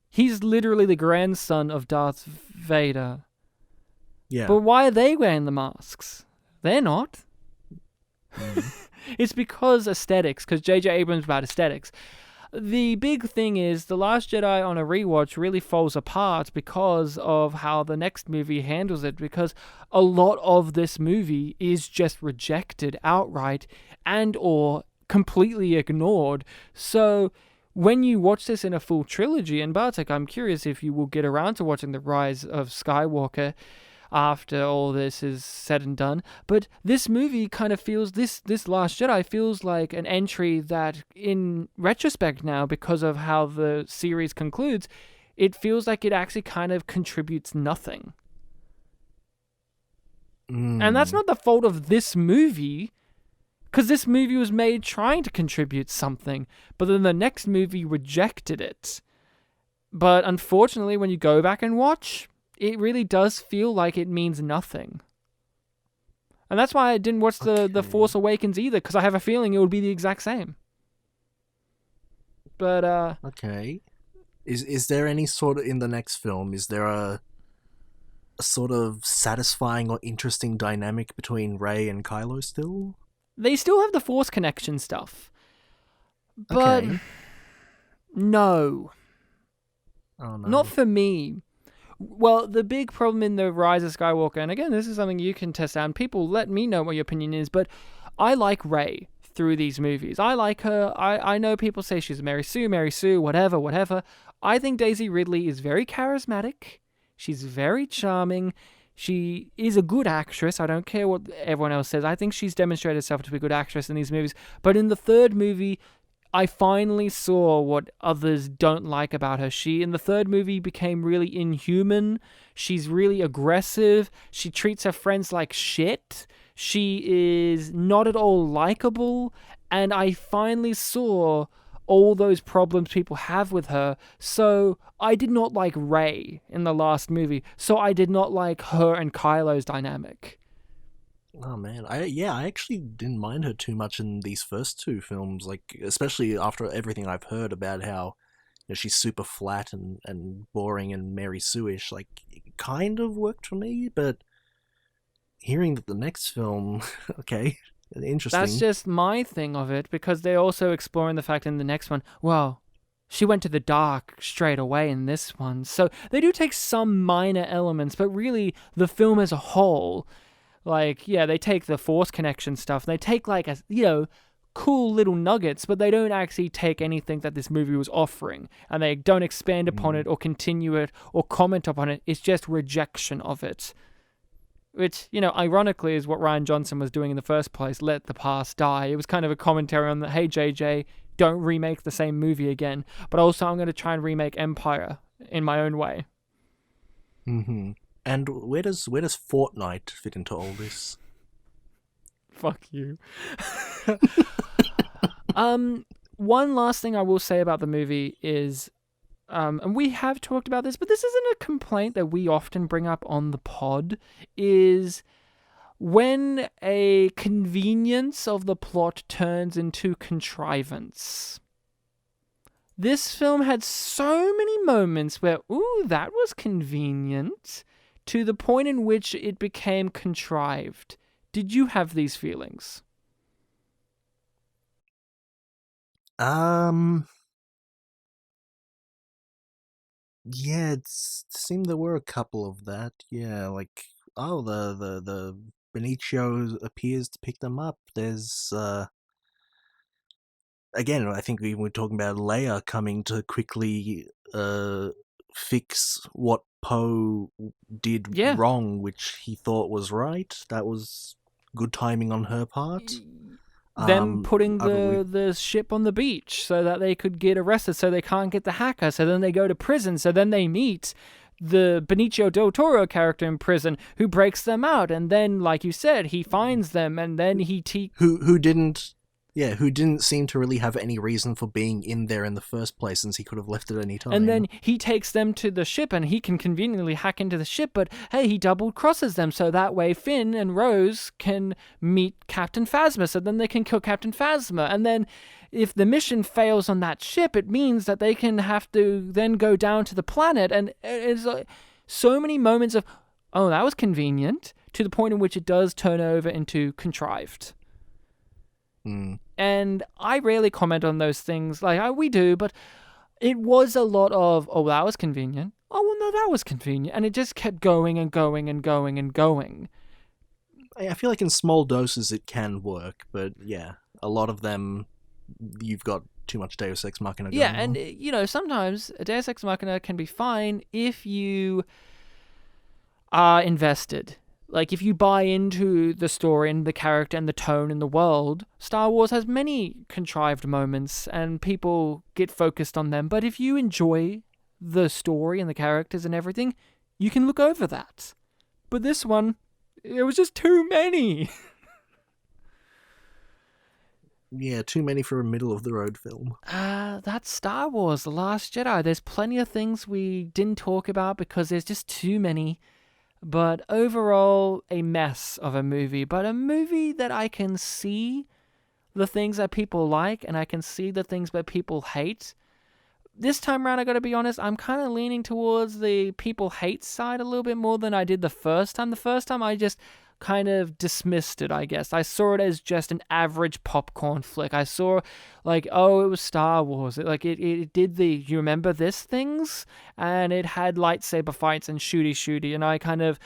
He's literally the grandson of Darth Vader. Yeah. But why are they wearing the masks? They're not. It's because aesthetics, because J.J. Abrams about aesthetics. The big thing is The Last Jedi on a rewatch really falls apart because of how the next movie handles it, because a lot of this movie is just rejected outright and or completely ignored. So when you watch this in a full trilogy, and Bartek, I'm curious if you will get around to watching The Rise of Skywalker after all this is said and done, but this movie kind of feels, this Last Jedi feels like an entry that in retrospect now, because of how the series concludes, it feels like it actually kind of contributes nothing. And that's not the fault of this movie, because this movie was made trying to contribute something, but then the next movie rejected it. But unfortunately, when you go back and watch, it really does feel like it means nothing. And that's why I didn't watch the Force Awakens either, because I have a feeling it would be the exact same. But, Okay. Is there any sort of, in the next film, is there a sort of satisfying or interesting dynamic between Rey and Kylo still? they still have the Force connection stuff. But, no. Oh, no. Not for me. Well, the big problem in The Rise of Skywalker, and again, this is something you can test out, and people let me know what your opinion is, but I like Rey through these movies. I like her. I know people say she's Mary Sue, whatever. I think Daisy Ridley is very charismatic. She's very charming. She is a good actress. I don't care what everyone else says. I think she's demonstrated herself to be a good actress in these movies. But in the third movie, I finally saw what others don't like about her. She, in the third movie, became really inhuman. She's really aggressive. She treats her friends like shit. She is not at all likable. And I finally saw all those problems people have with her. So I did not like Rey in the last movie. So I did not like her and Kylo's dynamic. Oh man, I actually didn't mind her too much in these first two films, like especially after everything I've heard about how she's super flat and boring and Mary Sue-ish. Like, it kind of worked for me, but hearing that the next film, okay, interesting. That's just my thing of it, because they're also exploring the fact in the next one, well, she went to the dark straight away in this one. So they do take some minor elements, but really the film as a whole, like, yeah, they take the Force connection stuff, they take like a, cool little nuggets, but they don't actually take anything that this movie was offering, and they don't expand upon it or continue it or comment upon it. It's just rejection of it. Which, ironically is what Rian Johnson was doing in the first place, let the past die. It was kind of a commentary on that, hey, JJ, don't remake the same movie again, but also I'm going to try and remake Empire in my own way. Mm-hmm. And where does Fortnite fit into all this? Fuck you. One last thing I will say about the movie is, and we have talked about this, but this isn't a complaint that we often bring up on the pod, is when a convenience of the plot turns into contrivance. This film had so many moments where, ooh, that was convenient, to the point in which it became contrived. Did you have these feelings? Yeah, it seemed there were a couple of that. Yeah, like, oh, the Benicio appears to pick them up. There's again, I think we were talking about Leia coming to quickly fix what Poe did wrong, which he thought was right. That was good timing on her part. Them putting the ship on the beach so that they could get arrested, so they can't get the hacker, so then they go to prison, so then they meet the Benicio Del Toro character in prison who breaks them out, and then, like you said, he finds them, and then he who didn't seem to really have any reason for being in there in the first place, since he could have left at any time. And then he takes them to the ship, and he can conveniently hack into the ship, but hey, he double crosses them, so that way Finn and Rose can meet Captain Phasma, so then they can kill Captain Phasma. And then if the mission fails on that ship, it means that they can have to then go down to the planet, and it's like so many moments of, oh, that was convenient, to the point in which it does turn over into contrived. And I rarely comment on those things, like we do, but it was a lot of, oh, that was convenient. Oh, well, no, that was convenient. And it just kept going and going and going and going. I feel like in small doses it can work, but yeah, a lot of them, you've got too much Deus Ex Machina going on. And, sometimes a Deus Ex Machina can be fine if you are invested. Like, if you buy into the story and the character and the tone and the world, Star Wars has many contrived moments and people get focused on them. But if you enjoy the story and the characters and everything, you can look over that. But this one, it was just too many. Yeah, too many for a middle-of-the-road film. That's Star Wars, The Last Jedi. There's plenty of things we didn't talk about because there's just too many. But overall, a mess of a movie. But a movie that I can see the things that people like, and I can see the things that people hate. This time around, I gotta be honest, I'm kind of leaning towards the people hate side a little bit more than I did the first time. The first time, I just kind of dismissed it, I guess. I saw it as just an average popcorn flick. I saw, like, oh, it was Star Wars. It did the, you remember this things? And it had lightsaber fights and shooty, and I kind of,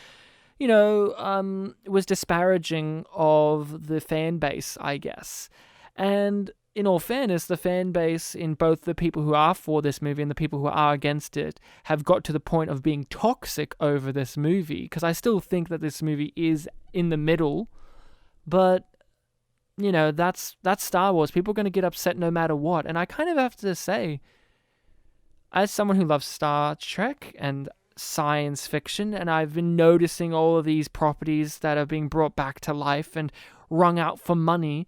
was disparaging of the fan base, I guess. And in all fairness, the fan base in both the people who are for this movie and the people who are against it have got to the point of being toxic over this movie, because I still think that this movie is in the middle, but that's Star Wars. People are going to get upset no matter what. And I kind of have to say, as someone who loves Star Trek and science fiction, and I've been noticing all of these properties that are being brought back to life and wrung out for money,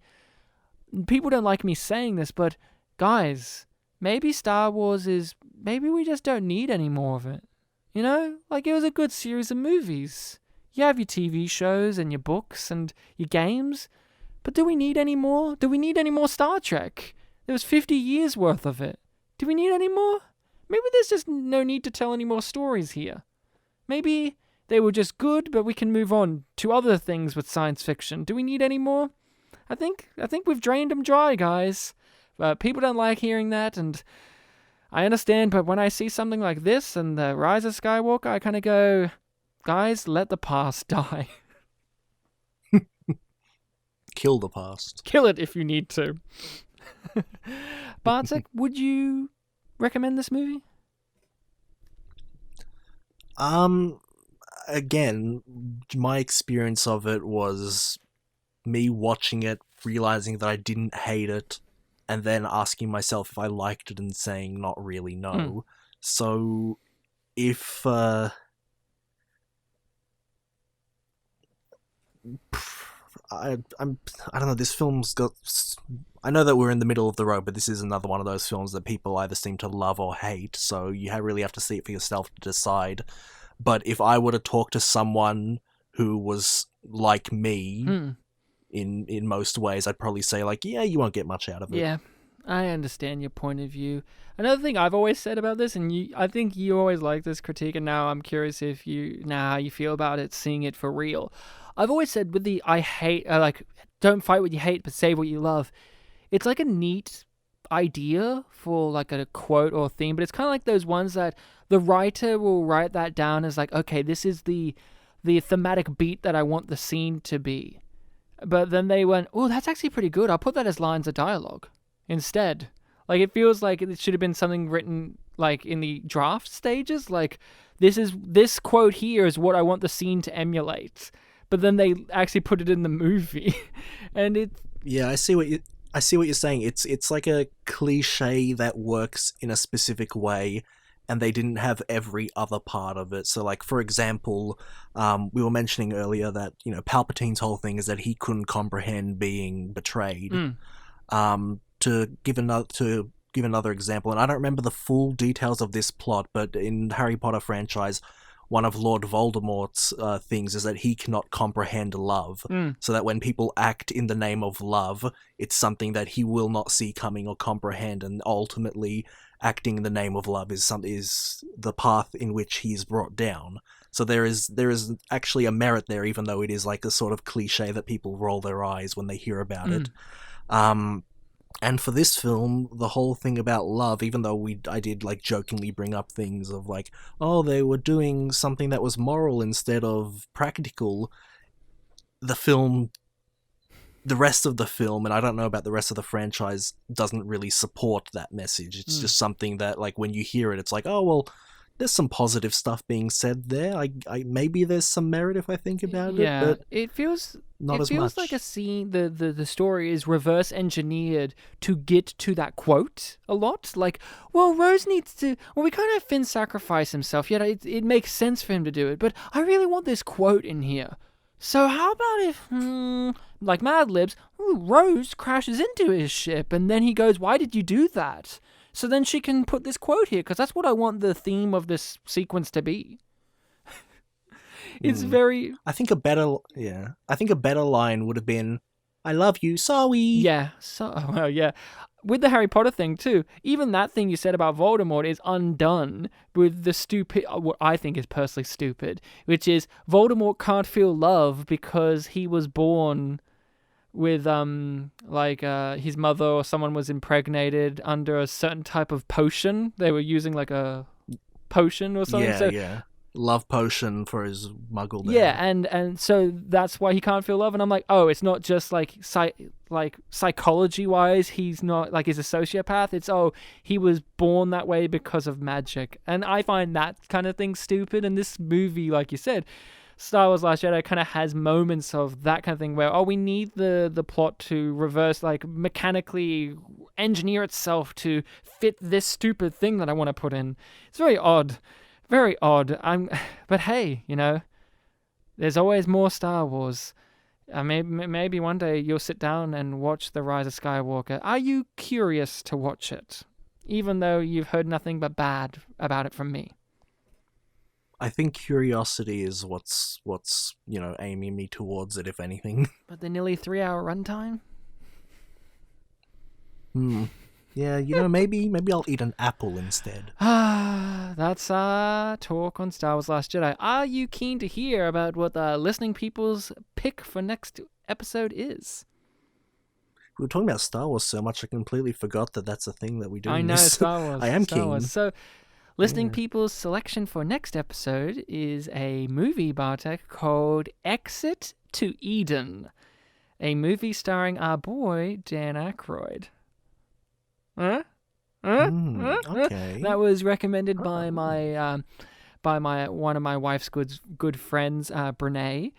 people don't like me saying this, but guys, maybe Star Wars maybe we just don't need any more of it. Like, it was a good series of movies. You have your TV shows and your books and your games, but do we need any more? Do we need any more Star Trek? There was 50 years worth of it. Do we need any more? Maybe there's just no need to tell any more stories here. Maybe they were just good, but we can move on to other things with science fiction. Do we need any more? I think we've drained them dry, guys. People don't like hearing that, and I understand, but when I see something like this and the Rise of Skywalker, I kind of go, guys, let the past die. Kill the past. Kill it if you need to. Bartek, would you recommend this movie? Again, my experience of it was me watching it, realizing that I didn't hate it, and then asking myself if I liked it and saying not really, no. So if I don't know, this film's got, I know that we're in the middle of the road, but this is another one of those films that people either seem to love or hate, so you really have to see it for yourself to decide. But if I were to talk to someone who was like me in most ways, I'd probably say, like, yeah, you won't get much out of it. Yeah, I understand your point of view. Another thing I've always said about this, and I think you always like this critique, and now I'm curious how you feel about it, seeing it for real. I've always said with the don't fight what you hate, but save what you love. It's like a neat idea for like a quote or theme, but it's kind of like those ones that the writer will write that down as like, okay, this is the thematic beat that I want the scene to be. But then they went, oh, that's actually pretty good. I'll put that as lines of dialogue instead. Like, it feels like it should have been something written like in the draft stages. Like, this quote here is what I want the scene to emulate. But then they actually put it in the movie, and it. Yeah, I see what you're saying. It's like a cliche that works in a specific way, and they didn't have every other part of it. So, like, for example, we were mentioning earlier that, Palpatine's whole thing is that he couldn't comprehend being betrayed. To give another example, and I don't remember the full details of this plot, but in the Harry Potter franchise, one of Lord Voldemort's things is that he cannot comprehend love. So that when people act in the name of love, it's something that he will not see coming or comprehend, and ultimately acting in the name of love is the path in which he is brought down. So there is actually a merit there, even though it is like a sort of cliche that people roll their eyes when they hear about it. And for this film, the whole thing about love, even though I did like jokingly bring up things of like, oh, they were doing something that was moral instead of practical, the rest of the film, and I don't know about the rest of the franchise, doesn't really support that message. It's just something that, like, when you hear it, it's like, oh, well, there's some positive stuff being said there. I maybe there's some merit if I think about it. Yeah, but it feels not as much. It feels like a scene. The story is reverse engineered to get to that quote a lot. Like, well, Rose needs to. Well, we can't have Finn sacrifice himself. Yet it makes sense for him to do it. But I really want this quote in here. So how about if, like Mad Libs, Rose crashes into his ship, and then he goes, "Why did you do that?" So then she can put this quote here, because that's what I want the theme of this sequence to be. It's very... I think a better line would have been, "I love you, sorry." Yeah, well, yeah. With the Harry Potter thing, too, even that thing you said about Voldemort is undone with the what I think is personally stupid, which is Voldemort can't feel love because he was born with his mother or someone was impregnated under a certain type of potion. They were using like a potion or something. Yeah. Love potion for his muggle dad. Yeah, and so that's why he can't feel love. And I'm like, oh, it's not just like psychology wise, he's not like he's a sociopath. It's he was born that way because of magic. And I find that kind of thing stupid. And this movie, like you said, Star Wars Last Jedi kind of has moments of that kind of thing where, we need the plot to reverse, like, mechanically engineer itself to fit this stupid thing that I want to put in. It's very odd. Very odd. But hey, there's always more Star Wars. Maybe one day you'll sit down and watch The Rise of Skywalker. Are you curious to watch it? Even though you've heard nothing but bad about it from me. I think curiosity is what's aiming me towards it, if anything. But the nearly 3-hour runtime? Yeah, maybe I'll eat an apple instead. That's our talk on Star Wars Last Jedi. Are you keen to hear about what the listening people's pick for next episode is? We were talking about Star Wars so much, I completely forgot that that's a thing that we do. I know, Star Wars. I am Star keen. Wars. So, listening people's selection for next episode is a movie, Bartek, called Exit to Eden. A movie starring our boy, Dan Aykroyd. Okay. That was recommended by my one of my wife's good friends, Brene.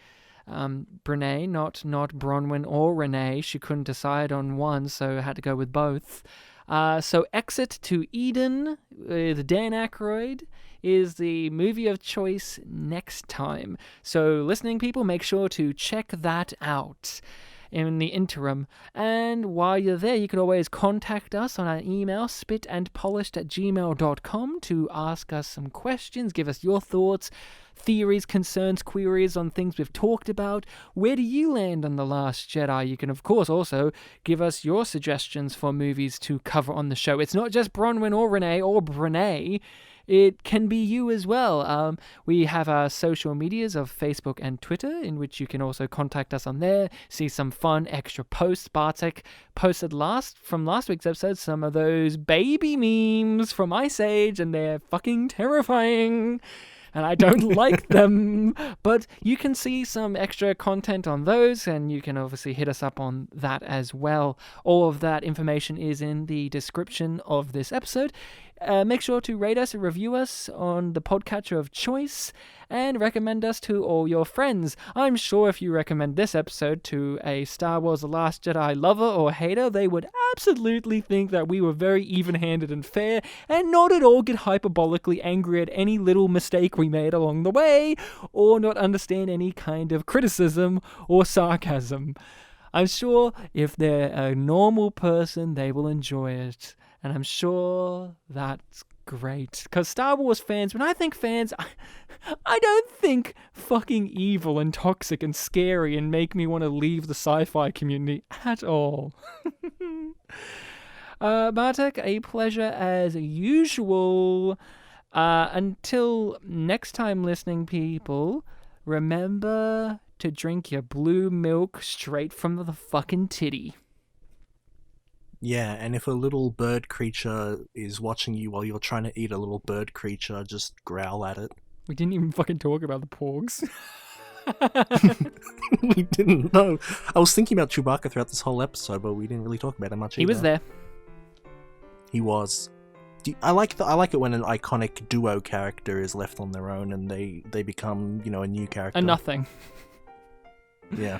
Brene, not Bronwyn or Renee. She couldn't decide on one, so had to go with both. So Exit to Eden with Dan Aykroyd is the movie of choice next time. So listening people, make sure to check that out in the interim. And while you're there, you can always contact us on our email, spitandpolished@gmail.com, to ask us some questions, give us your thoughts, theories, concerns, queries on things we've talked about. Where do you land on The Last Jedi? You can, of course, also give us your suggestions for movies to cover on the show. It's not just Bronwyn or Renee or Brene. It can be you as well. We have our social medias of Facebook and Twitter, in which you can also contact us on there, see some fun extra posts. Bartek posted from last week's episode some of those baby memes from Ice Age, and they're fucking terrifying. And I don't like them, but you can see some extra content on those, and you can obviously hit us up on that as well. All of that information is in the description of this episode. Make sure to rate us and review us on the podcatcher of choice, and recommend us to all your friends. I'm sure if you recommend this episode to a Star Wars The Last Jedi lover or hater, they would absolutely think that we were very even-handed and fair, and not at all get hyperbolically angry at any little mistake we made along the way, or not understand any kind of criticism or sarcasm. I'm sure if they're a normal person, they will enjoy it. And I'm sure that's great. Because Star Wars fans, when I think fans, I don't think fucking evil and toxic and scary and make me want to leave the sci-fi community at all. Bartek, a pleasure as usual. Until next time, listening people, remember to drink your blue milk straight from the fucking titty. Yeah, and if a little bird creature is watching you while you're trying to eat a little bird creature, just growl at it. We didn't even fucking talk about the porgs. We didn't know. I was thinking about Chewbacca throughout this whole episode, but we didn't really talk about it much either. He was there. He was. I like it when an iconic duo character is left on their own and they become, a new character. A nothing. Yeah.